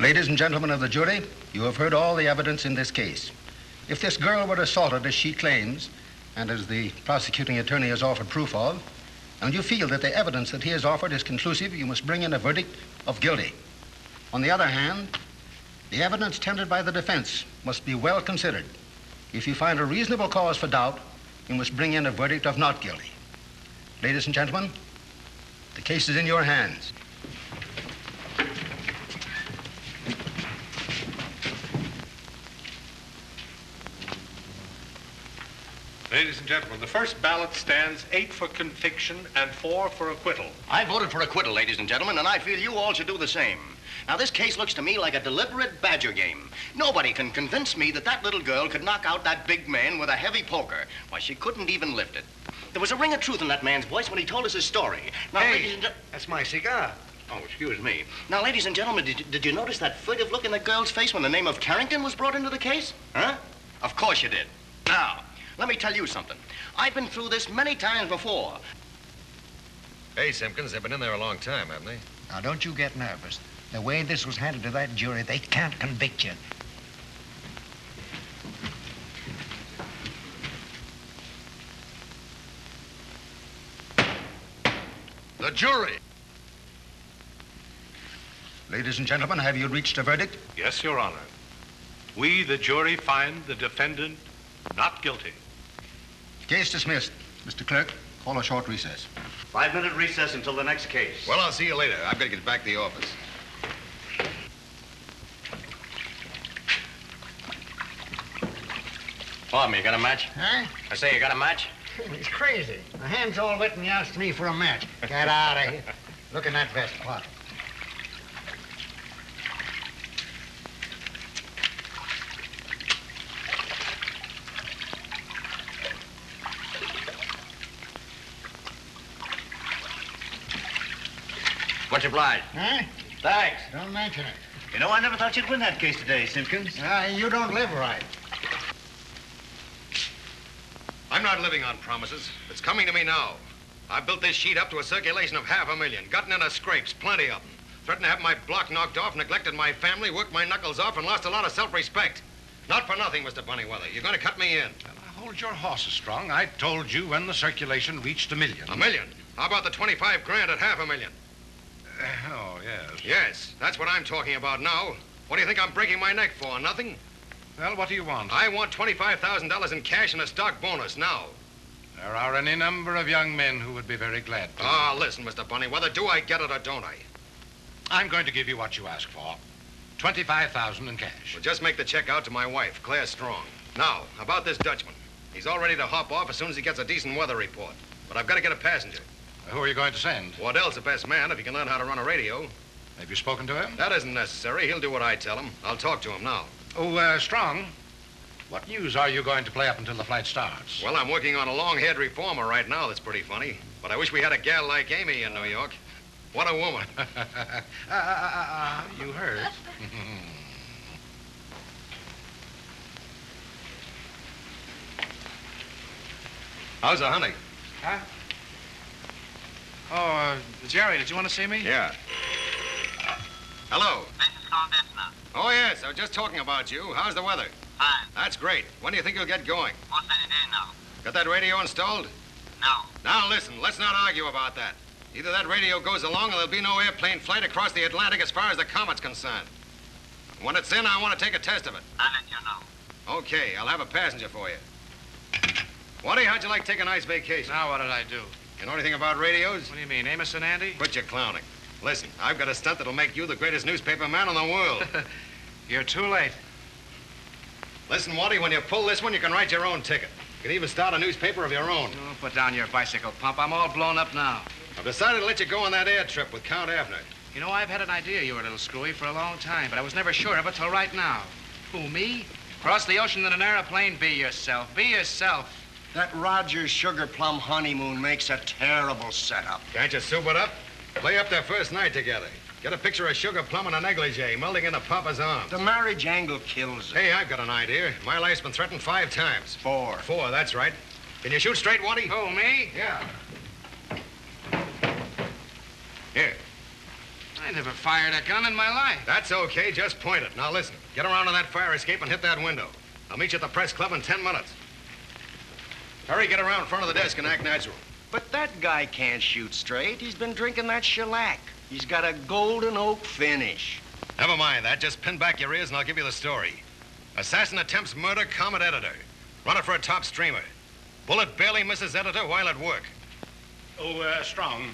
Ladies and gentlemen of the jury, you have heard all the evidence in this case. If this girl were assaulted as she claims, and as the prosecuting attorney has offered proof of, and you feel that the evidence that he has offered is conclusive, you must bring in a verdict of guilty. On the other hand, the evidence tendered by the defense must be well considered. If you find a reasonable cause for doubt, you must bring in a verdict of not guilty. Ladies and gentlemen, the case is in your hands. Ladies and gentlemen, the first ballot stands 8 for conviction and 4 for acquittal. I voted for acquittal, ladies and gentlemen, and I feel you all should do the same. Now, this case looks to me like a deliberate badger game. Nobody can convince me that that little girl could knock out that big man with a heavy poker. Why, she couldn't even lift it. There was a ring of truth in that man's voice when he told us his story. Now, Hey, that's my cigar. Oh, excuse me. Now, ladies and gentlemen, did you notice that furtive look in the girl's face when the name of Carrington was brought into the case? Huh? Of course you did. Now, let me tell you something. I've been through this many times before. Hey, Simpkins, they've been in there a long time, haven't they? Now, don't you get nervous. The way this was handed to that jury, they can't convict you. The jury. Ladies and gentlemen, have you reached a verdict? Yes, Your Honor. We, the jury, find the defendant not guilty. Case dismissed. Mr. Clerk, call a short recess. 5-minute recess until the next case. Well, I'll see you later. I've got to get back to the office. Pardon me, you got a match? Huh? I say, you got a match? He's crazy. My hand's all wet and he asks me for a match. Get out of here. Look in that vest pocket. Much obliged. Huh? Thanks. Don't mention it. You know, I never thought you'd win that case today, Simpkins. You don't live right. I'm not living on promises. It's coming to me now. I built this sheet up to a circulation of $500,000, gotten into scrapes, plenty of them. Threatened to have my block knocked off, neglected my family, worked my knuckles off, and lost a lot of self-respect. Not for nothing, Mr. Bunnyweather. You're going to cut me in. Hold your horses, Strong. I told you when the circulation reached $1 million. $1 million? How about the 25 grand at $500,000? Oh, yes. Yes, that's what I'm talking about now. What do you think I'm breaking my neck for? Nothing? Well, what do you want? I want $25,000 in cash and a stock bonus now. There are any number of young men who would be very glad to. Ah, listen, Mr. Bunnyweather, do I get it or don't I? I'm going to give you what you ask for. $25,000 in cash. Well, just make the check out to my wife, Claire Strong. Now, about this Dutchman. He's all ready to hop off as soon as he gets a decent weather report. But I've got to get a passenger. Who are you going to send? Waddell's the best man if he can learn how to run a radio. Have you spoken to him? That isn't necessary. He'll do what I tell him. I'll talk to him now. Oh, Strong, what news are you going to play up until the flight starts? Well, I'm working on a long-haired reformer right now that's pretty funny. But I wish we had a gal like Amy in New York. What a woman. You heard. How's the honey? Huh? Oh, Jerry, did you want to see me? Yeah. Hello. This is Condensner. Oh, yes. I was just talking about you. How's the weather? Fine. That's great. When do you think you'll get going? What's any day now? Got that radio installed? No. Now, listen. Let's not argue about that. Either that radio goes along or there'll be no airplane flight across the Atlantic as far as the comet's concerned. When it's in, I want to take a test of it. I'll let you know. Okay. I'll have a passenger for you. Waddy, how'd you like to take a nice vacation? Now what did I do? You know anything about radios? What do you mean, Amos and Andy? Quit your clowning. Listen, I've got a stunt that'll make you the greatest newspaper man in the world. You're too late. Listen, Waddy, when you pull this one, you can write your own ticket. You can even start a newspaper of your own. Oh, put down your bicycle pump. I'm all blown up now. I've decided to let you go on that air trip with Count Abner. You know, I've had an idea you were a little screwy for a long time, but I was never sure of it till right now. Who, me? Cross the ocean in an airplane? Be yourself. Be yourself. That Rogers Sugar Plum honeymoon makes a terrible setup. Can't you soup it up? Play up their first night together. Get a picture of Sugar Plum in a negligee, melting into Papa's arms. The marriage angle kills it. Hey, I've got an idea. My life's been threatened 5 times. 4. 4, that's right. Can you shoot straight, Waddy? Who, me? Yeah. Here. I never fired a gun in my life. That's okay. Just point it. Now listen. Get around to that fire escape and hit that window. I'll meet you at the press club in 10 minutes. Hurry, get around in front of the desk and act natural. But that guy can't shoot straight. He's been drinking that shellac. He's got a golden oak finish. Never mind that. Just pin back your ears and I'll give you the story. Assassin attempts murder, Comet editor. Runner for a top streamer. Bullet barely misses editor while at work. Oh, Strong,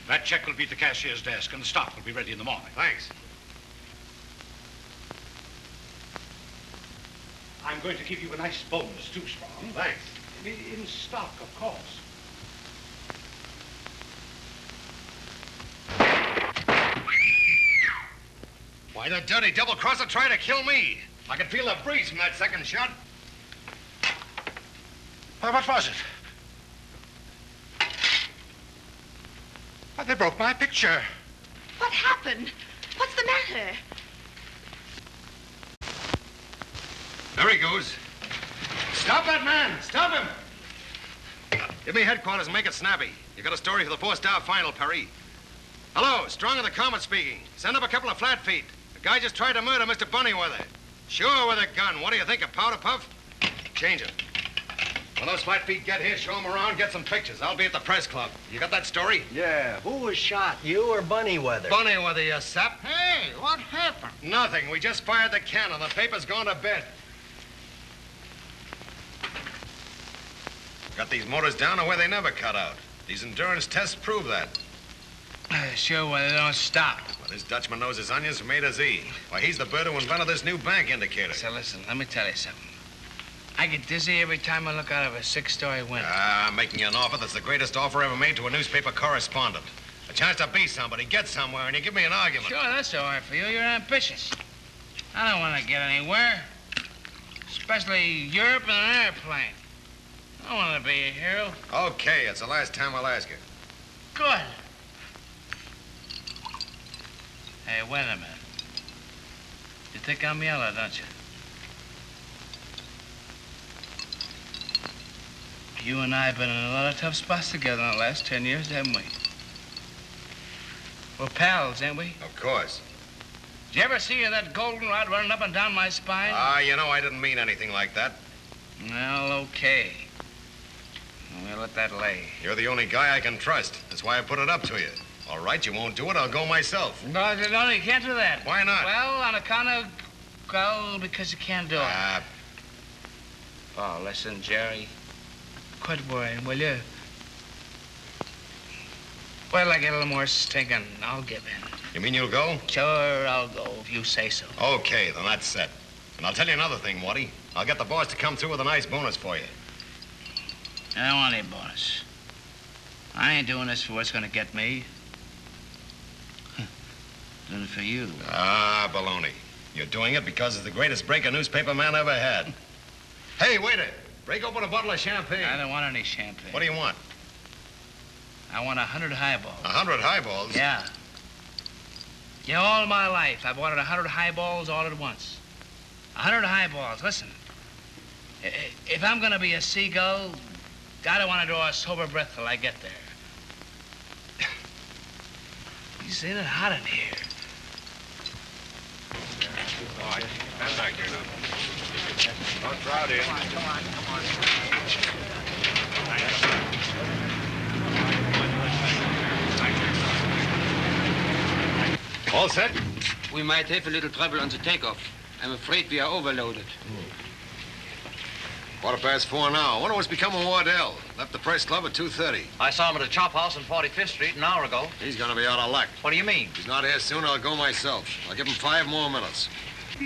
that check will be at the cashier's desk, and the stock will be ready in the morning. Thanks. I'm going to give you a nice bonus, too, Strong. Thanks. In stock, of course. Why, the dirty double-crosser tried to kill me. I could feel the breeze from that second shot. What was it? Why, they broke my picture. What happened? What's the matter? There he goes. Stop that man! Stop him! Give me headquarters and make it snappy. You got a story for the 4-star final, Perry. Hello, Strong of the Comet speaking. Send up a couple of flat feet. The guy just tried to murder Mr. Bunnyweather. Sure, with a gun. What do you think, a powder puff? Change it. When those flat feet get here, show them around, get some pictures. I'll be at the press club. You got that story? Yeah. Who was shot, you or Bunnyweather? Bunnyweather, you sap. Hey, what happened? Nothing. We just fired the cannon. The paper's gone to bed. Got these motors down to where they never cut out. These endurance tests prove that. Sure, well, they don't stop. Well, this Dutchman knows his onions from A to Z. Why, he's the bird who invented this new bank indicator. So listen, let me tell you something. I get dizzy every time I look out of a 6-story window. I'm making you an offer that's the greatest offer ever made to a newspaper correspondent. A chance to be somebody, get somewhere, and you give me an argument. Sure, that's all right for you. You're ambitious. I don't want to get anywhere. Especially Europe in an airplane. I don't want to be a hero. Okay, it's the last time I'll ask you. Good. Hey, wait a minute. You think I'm yellow, don't you? You and I have been in a lot of tough spots together in the last 10 years, haven't we? We're pals, ain't we? Of course. Did you ever see that goldenrod running up and down my spine? You know, I didn't mean anything like that. Well, okay. We'll let that lay. You're the only guy I can trust. That's why I put it up to you. All right, you won't do it, I'll go myself. No, you can't do that. Why not? Well, on account of... Well, because you can't do it. Oh, listen, Jerry. Quit worrying, will you? Well, I get a little more stinking. I'll give in. You mean you'll go? Sure, I'll go if you say so. Okay, then that's set. And I'll tell you another thing, Waddy. I'll get the boss to come through with a nice bonus for you. I don't want any bonus. I ain't doing this for what's gonna get me. Doing it for you. Baloney. You're doing it because it's the greatest break a newspaper man ever had. Hey, waiter. Break open a bottle of champagne. I don't want any champagne. What do you want? I want 100 highballs. 100 highballs? Yeah. Yeah, all my life, I've wanted 100 highballs all at once. 100 highballs. Listen, if I'm gonna be a seagull, I don't want to draw a sober breath till I get there. Isn't it hot in here? All right, stand back here now. Don't crowd in. Come on. All set? We might have a little trouble on the takeoff. I'm afraid we are overloaded. 4:15 now. I wonder what's become of Wardell. Left the press club at 2:30. I saw him at a chop house on 45th Street an hour ago. He's gonna be out of luck. What do you mean? If he's not here soon, I'll go myself. I'll give him 5 more minutes. Come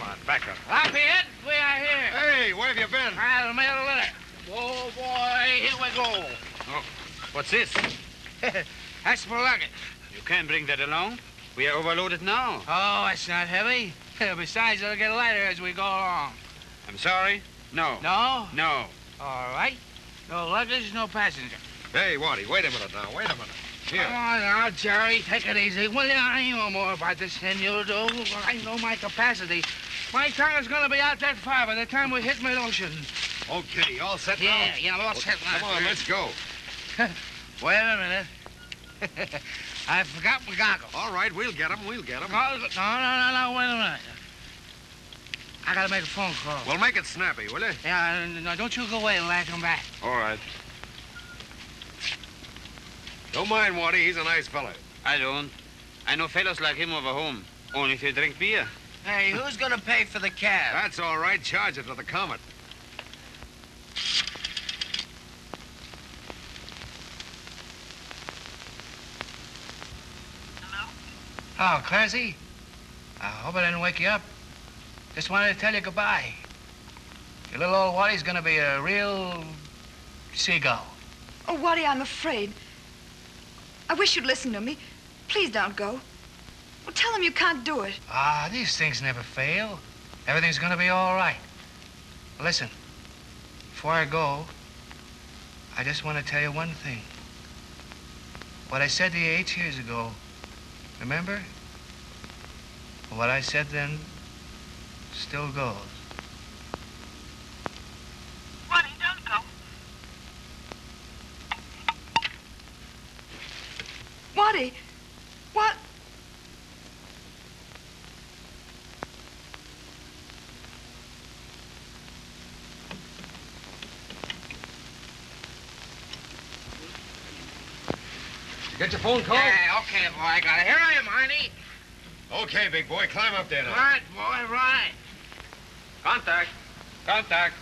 on, back up. Lafayette, we are here. Hey, where have you been? I'll mail a letter. Oh, boy, here we go. Oh, what's this? That's my luggage. You can't bring that along. We are overloaded now. Oh, it's not heavy. Besides, it'll get lighter as we go along. I'm sorry. No. No? No. All right. No luggage, no passenger. Hey, Waddy, wait a minute now. Wait a minute. Here. Come on now, Jerry. Take it easy. Well, I know more about this than you do. I know my capacity. My tongue is going to be out that far by the time we hit mid-ocean. Okay, all set now? Yeah, all set now. Come on, let's go. Wait a minute. I forgot my goggles. All right, we'll get them. No, wait a minute. I gotta make a phone call. Well, make it snappy, will you? Yeah, no, don't you go away till I come back. All right. Don't mind Waddy, he's a nice fella. I don't. I know fellows like him over home. Only if they drink beer. Hey, who's gonna pay for the cab? That's all right. Charge it to the Comet. Oh, Clancy. I hope I didn't wake you up. Just wanted to tell you goodbye. Your little old Waddy's gonna be a real seagull. Oh, Waddy, I'm afraid. I wish you'd listen to me. Please don't go. Well, tell him you can't do it. Ah, these things never fail. Everything's gonna be all right. Listen, before I go, I just want to tell you one thing. What I said to you 8 years ago, remember? What I said then still goes. Waddy, don't go. Waddy, what? Get your phone call? Yeah, okay, boy, I got it. Here I am, Arnie. Okay, big boy, climb up there now. Right, boy, right. Contact. Contact.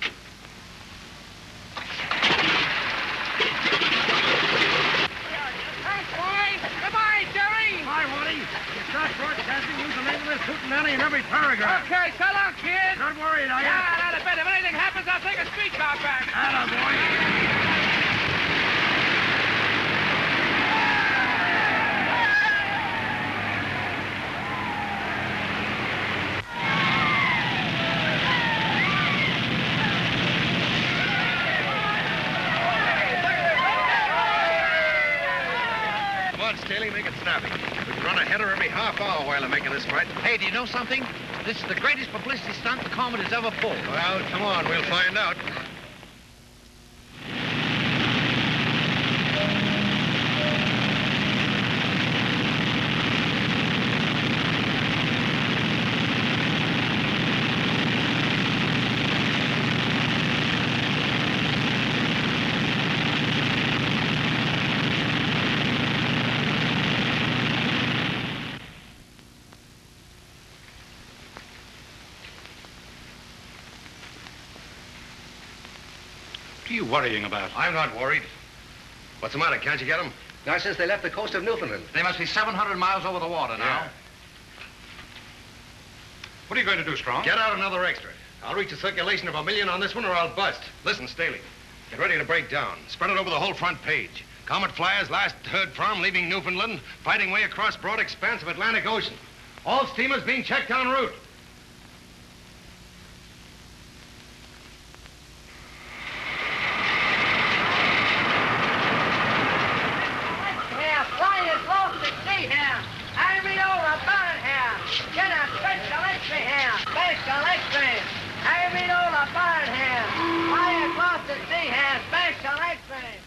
Thanks, boy. Goodbye, Jerry. Hi, Waddy. You start broadcasting, use the name of this hootenanny in every paragraph. Okay, so long, kid. Not worried, are you? Yeah, not a bit. If anything happens, I'll take a streetcar back. Atta boy. Come on, Staley, make it snappy. We can run a header every half hour while they're making this fight. Hey, do you know something? This is the greatest publicity stunt the Comet has ever pulled. Well, come on, we'll find out. What are you worrying about? I'm not worried. What's the matter? Can't you get them? Not since they left the coast of Newfoundland. They must be 700 miles over the water now. Yeah. What are you going to do, Strong? Get out another extra. I'll reach a circulation of 1 million on this one or I'll bust. Listen, Staley, get ready to break down. Spread it over the whole front page. Comet flyers last heard from leaving Newfoundland, fighting way across broad expanse of Atlantic Ocean. All steamers being checked en route. Here, flyers lost at sea here. I read over about it here. Get a special entry here. Special entry. I read over about it here. Flyers lost at sea here. Special entry.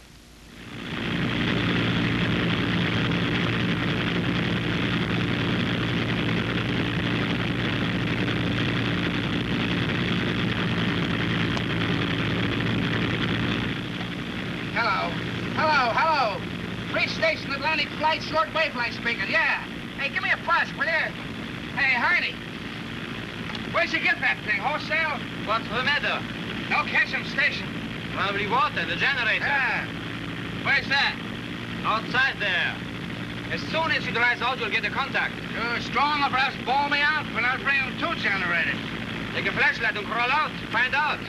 Hello. Reach station, Atlantic flight, short wavelength speaking, yeah. Hey, give me a press, will you? Hey, Harney. Where'd you get that thing, wholesale? What's the matter? No Ketchum station. Probably water, the generator. Yeah. Where's that? Outside there. As soon as you dries out, you'll get a contact. You're strong, or perhaps ball me out when I bring them two generators. Take a flashlight and crawl out. Find out.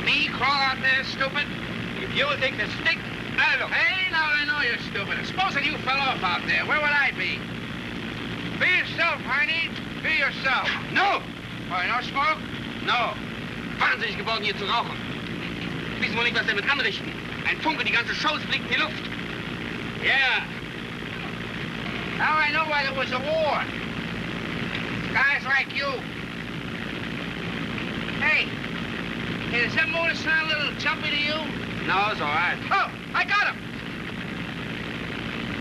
Me crawl out there, stupid? If you'll take the stick, I'll look. Hey, now I know you're stupid. Supposing you fell off out there, where would I be? Be yourself, Harney. Be yourself. No! Why, no smoke? No. Wahnsinnig geworden, hier zu rauchen. Wissen wir nicht, was damit anrichten. Ein Funke, die ganze Show fliegt in die Luft. Yeah. Now I know why there was a war. Guys like you. Hey, Hey, does that motor sound a little jumpy to you? No, it's all right. Oh, I got him.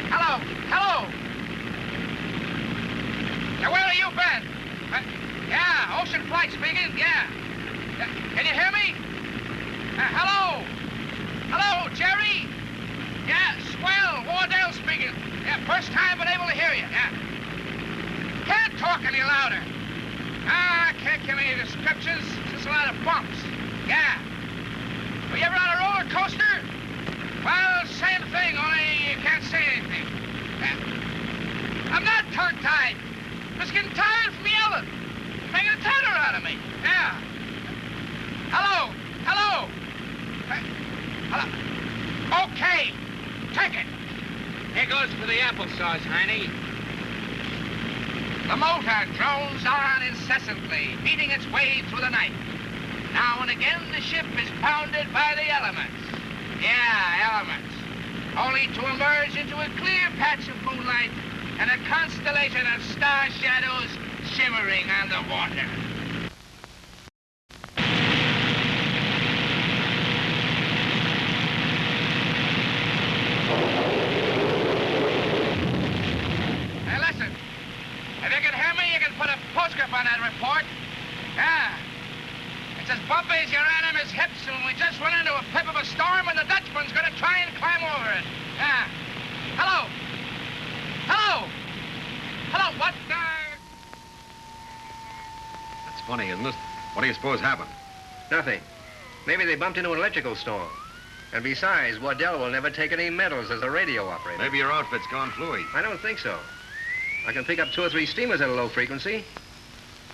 Hello, hello. Now, where have you been? Yeah, Ocean Flight speaking, yeah. Can you hear me? Hello? Hello, Jerry? Yeah, swell, Wardell speaking. Yeah, first time been able to hear you, yeah. Can't talk any louder. I can't give any descriptions, just a lot of bumps. Yeah. Were you ever on a roller coaster? Well, same thing, only you can't say anything. I'm not tongue-tied. Just getting tired from yelling. Making a tenor out of me. Yeah. Hello? Hello? Hello? Okay. Take it. Here goes for the applesauce, Heine. The motor drones on incessantly, beating its way through the night. Now and again, the ship is pounded by the elements. Yeah, elements. Only to emerge into a clear patch of moonlight and a constellation of star shadows shimmering on the water. Now listen, if you can hear me, you can put a postscript on that report. Yeah. It's as bumpy as your animal's hips, and we just run into a pip of a storm, and the Dutchman's gonna try and climb over it. Yeah. Hello? Hello? Hello, what the... That's funny, isn't it? What do you suppose happened? Nothing. Maybe they bumped into an electrical storm. And besides, Waddell will never take any medals as a radio operator. Maybe your outfit's gone fluey. I don't think so. I can pick up 2 or 3 steamers at a low frequency.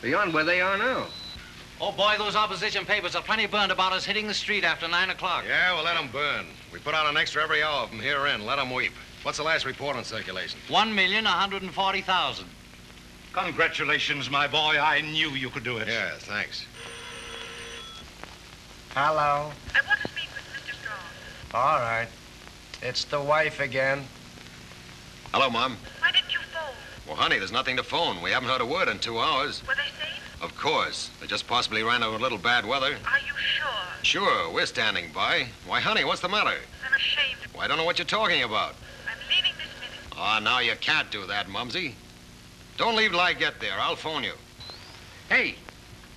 Beyond where they are now. Oh, boy, those opposition papers are plenty burned about us hitting the street after 9 o'clock. Yeah, well, let them burn. We put out an extra every hour from here in. Let them weep. What's the last report on circulation? 1,140,000. Congratulations, my boy. I knew you could do it. Yeah, thanks. Hello. I want to speak with Mr. Strong. All right. It's the wife again. Hello, Mom. Why didn't you phone? Well, honey, there's nothing to phone. We haven't heard a word in 2 hours. Were they safe? Of course. They just possibly ran into a little bad weather. Are you sure? Sure, we're standing by. Why, honey, what's the matter? I'm ashamed. Well, I don't know what you're talking about. I'm leaving this minute. Oh, now you can't do that, Mumsy. Don't leave till I get there. I'll phone you. Hey,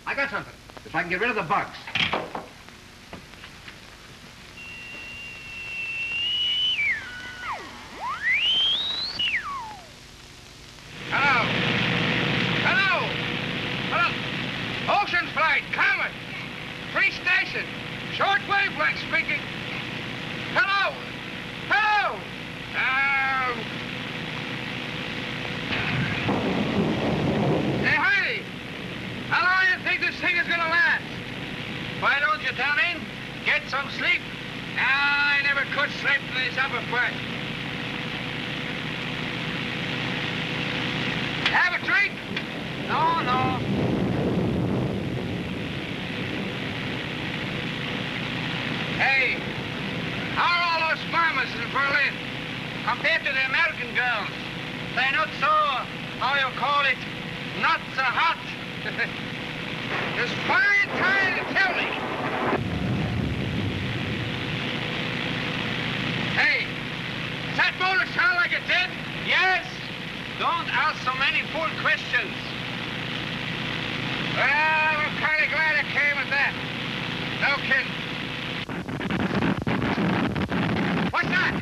I got something. If I can get rid of the bugs. Hello? Hello? Hello? Ocean Flight, Comet. Free station. Short wavelength speaking. Hello? Hello? Hey, Heidi. How long do you think this thing is gonna last? Why don't you tell me? Get some sleep? I never could sleep in this upper part. Have a drink? No, no. Hey, how are all those farmers in Berlin compared to the American girls? They're not so, how you call it, not so hot. It's fine time to tell me. Hey, does that motor sound like it did? Yes. Don't ask so many fool questions. Well, I'm kind of glad I came at that. No kidding. What's that?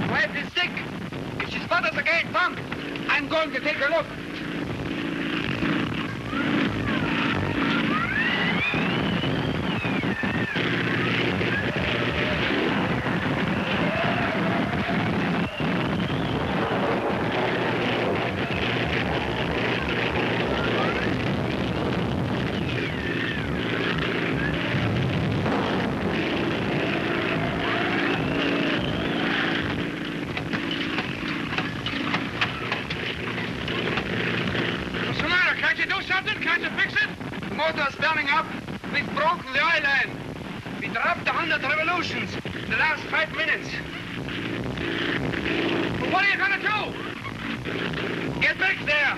Wipe the stick. If she spotted the gate pump, I'm going to take a look. Motor's burning up. We've broken the oil line. We dropped 100 revolutions in the last 5 minutes. But what are you going to do? Get back there!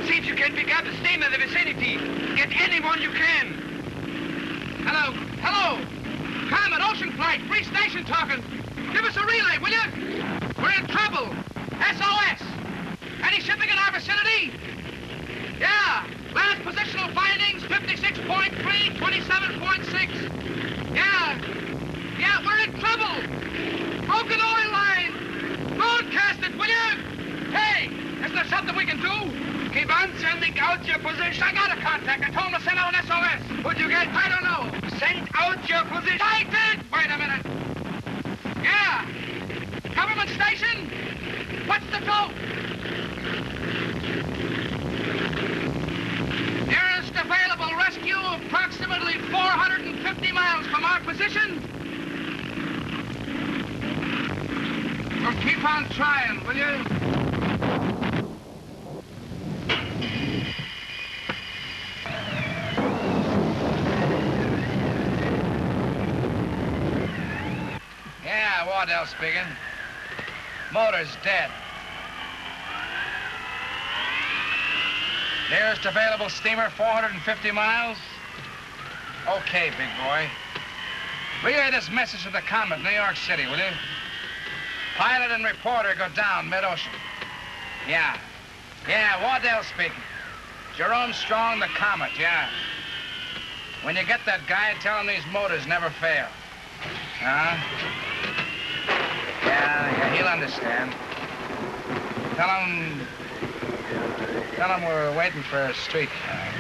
See if you can pick up a steamer in the vicinity. Get anyone you can. Hello? Hello? Comet Ocean Flight, Free Station talking. Give us a relay, will you? We're in trouble. SOS. Any shipping in our vicinity? Yeah. Last positional findings, 56.3, 27.6. Yeah. Yeah, we're in trouble. Broken oil line. Broadcast it, will you? Hey, is there something we can do? Keep on sending out your position. I got a contact. I told him to send out an SOS. What'd you get? I don't know. Send out your position. I did. Wait a minute. Yeah. Government station? What's the code? Nearest available rescue, approximately 450 miles from our position. Well, keep on trying, will you? Yeah, Wardell speaking. Motor's dead. Nearest available steamer, 450 miles. Okay, big boy. Relay this message to the Comet, New York City, will you? Pilot and reporter go down mid-ocean. Yeah. Yeah, Wardell speaking. Jerome Strong, the Comet, yeah. When you get that guy, tell him these motors never fail. Huh? Yeah, he'll understand. Tell him we're waiting for a streetcar.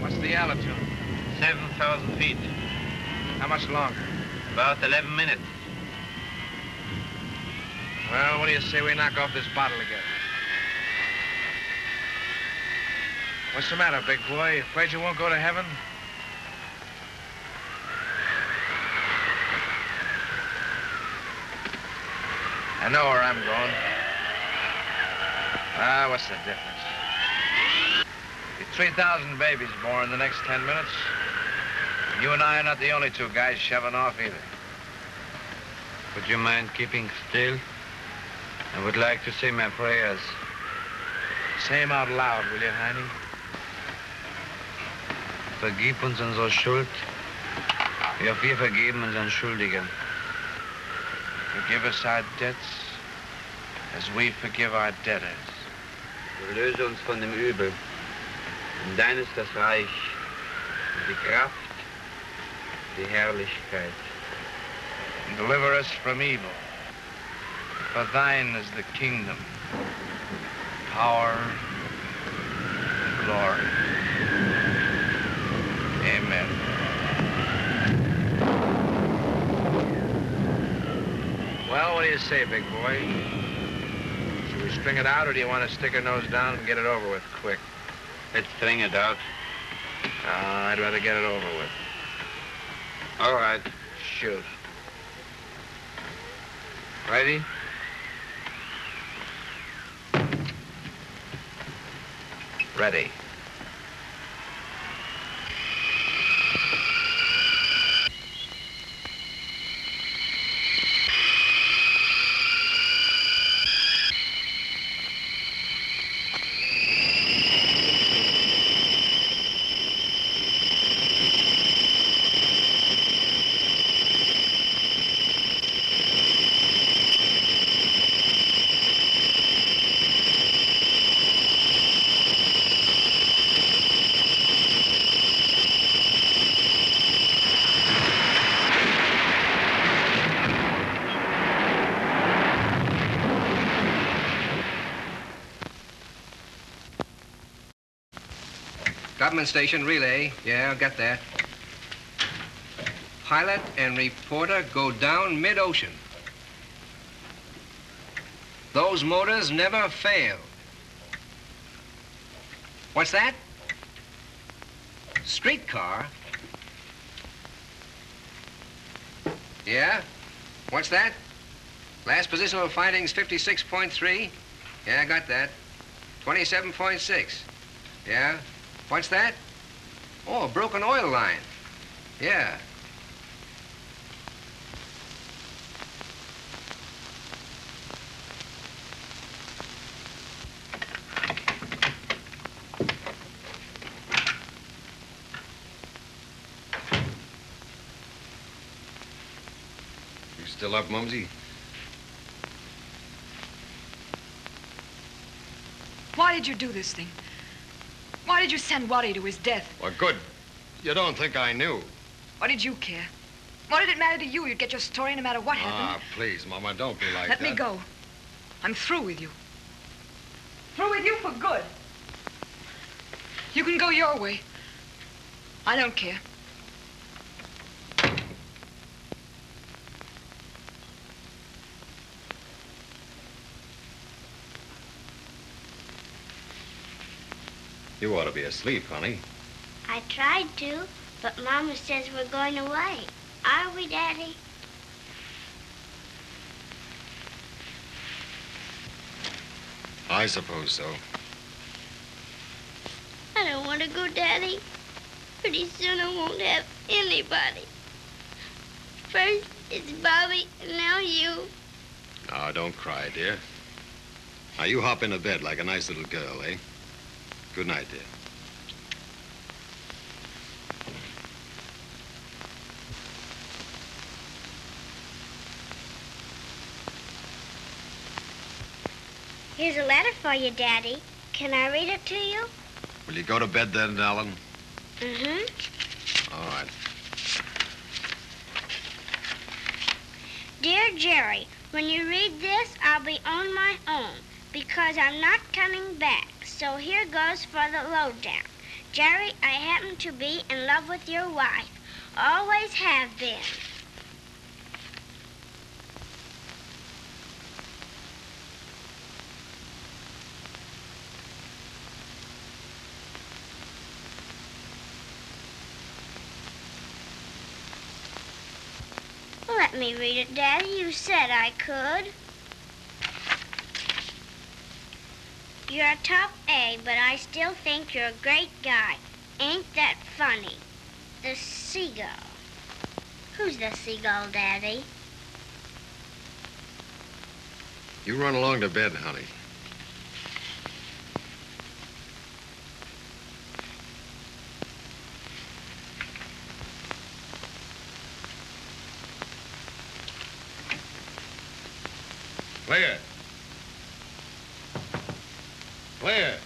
What's the altitude? 7,000 feet. How much longer? About 11 minutes. Well, what do you say we knock off this bottle again? What's the matter, big boy? You afraid you won't go to heaven? I know where I'm going. Ah, what's the difference? Be 3,000 babies born in the next 10 minutes. You and I are not the only two guys shoving off either. Would you mind keeping still? I would like to say my prayers. Say them out loud, will you, Heine? Vergib uns unsere Schuld, wie auch wir vergeben unseren Schuldigen. Forgive us our debts as we forgive our debtors. Erlöse uns von dem Übel. Denn dein ist das Reich, die Kraft, die Herrlichkeit. And deliver us from evil. For thine is the kingdom, power, and glory. Amen. Well, what do you say, big boy? Should we string it out, or do you want to stick our nose down and get it over with quick? Let's string it out. I'd rather get it over with. All right. Shoot. Ready? Ready. Government station relay. Yeah, I'll get that. Pilot and reporter go down mid-ocean. Those motors never fail. What's that? Streetcar? Yeah? What's that? Last positional findings, 56.3. Yeah, I got that. 27.6. Yeah. What's that? Oh, a broken oil line. Yeah. You still up, Mumsy? Why did you do this thing? Why did you send Waddy to his death? Well, good. You don't think I knew. What did you care? What did it matter to you? You'd get your story no matter what happened. Please, Mama, don't be like Let that. me go. I'm through with you. Through with you for good. You can go your way. I don't care. You ought to be asleep, honey. I tried to, but Mama says we're going away. Are we, Daddy? I suppose so. I don't want to go, Daddy. Pretty soon I won't have anybody. First it's Bobby, and now you. Now, don't cry, dear. Now, you hop into bed like a nice little girl, eh? Good night, dear. Here's a letter for you, Daddy. Can I read it to you? Will you go to bed then, Ellen? Mm-hmm. All right. Dear Jerry, when you read this, I'll be on my own because I'm not coming back. So here goes for the lowdown. Jerry, I happen to be in love with your wife. Always have been. Let me read it, Daddy. You said I could. You're a top A, but I still think you're a great guy. Ain't that funny? The seagull. Who's the seagull, Daddy? You run along to bed, honey. Clear. Clear.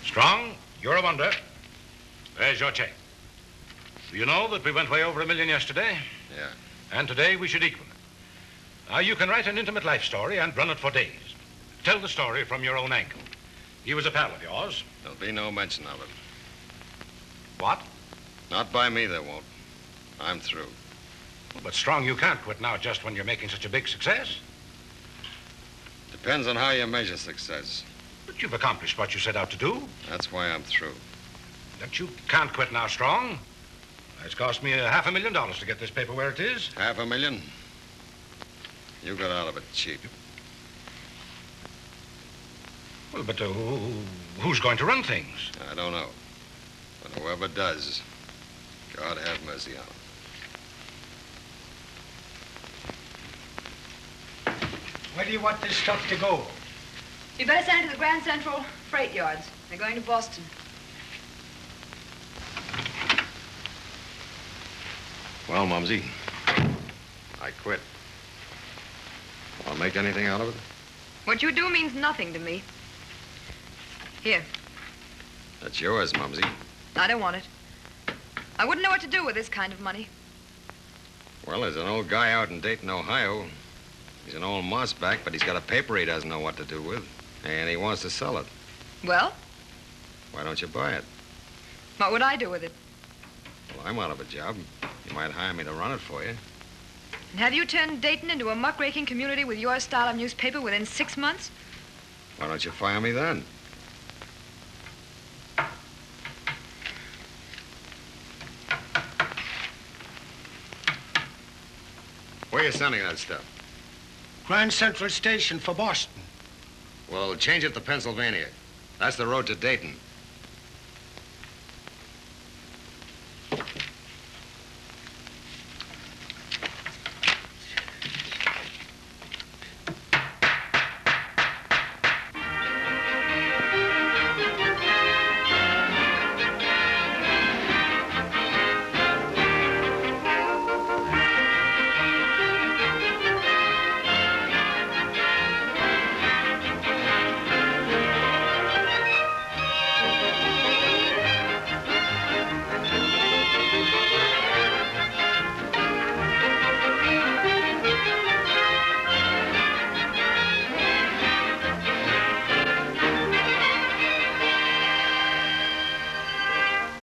Strong, you're a wonder. There's your check. You know that we went way over $1 million yesterday? Yeah. And today we should equal it. Now, you can write an intimate life story and run it for days. Tell the story from your own angle. He was a pal of yours. There'll be no mention of it. What? Not by me, there won't. I'm through. Well, but, Strong, you can't quit now just when you're making such a big success. Depends on how you measure success. But you've accomplished what you set out to do. That's why I'm through. But you can't quit now, Strong. It's cost me $500,000 to get this paper where it is. $500,000? You got out of it cheap. Well, but who's going to run things? I don't know. But whoever does, God have mercy on him. Where do you want this stuff to go? You better send it to the Grand Central Freight Yards. They're going to Boston. Well, Mumsy, I quit. Want to make anything out of it? What you do means nothing to me. Here. That's yours, Mumsy. I don't want it. I wouldn't know what to do with this kind of money. Well, there's an old guy out in Dayton, Ohio. He's an old mossback, but he's got a paper he doesn't know what to do with. And he wants to sell it. Well, Why don't you buy it? what would I do with it? Well, I'm out of a job. You might hire me to run it for you. And have you turned Dayton into a muckraking community with your style of newspaper within 6 months? Why don't you fire me then? Where are you sending that stuff? Grand Central Station for Boston. Well, change it to Pennsylvania. That's the road to Dayton.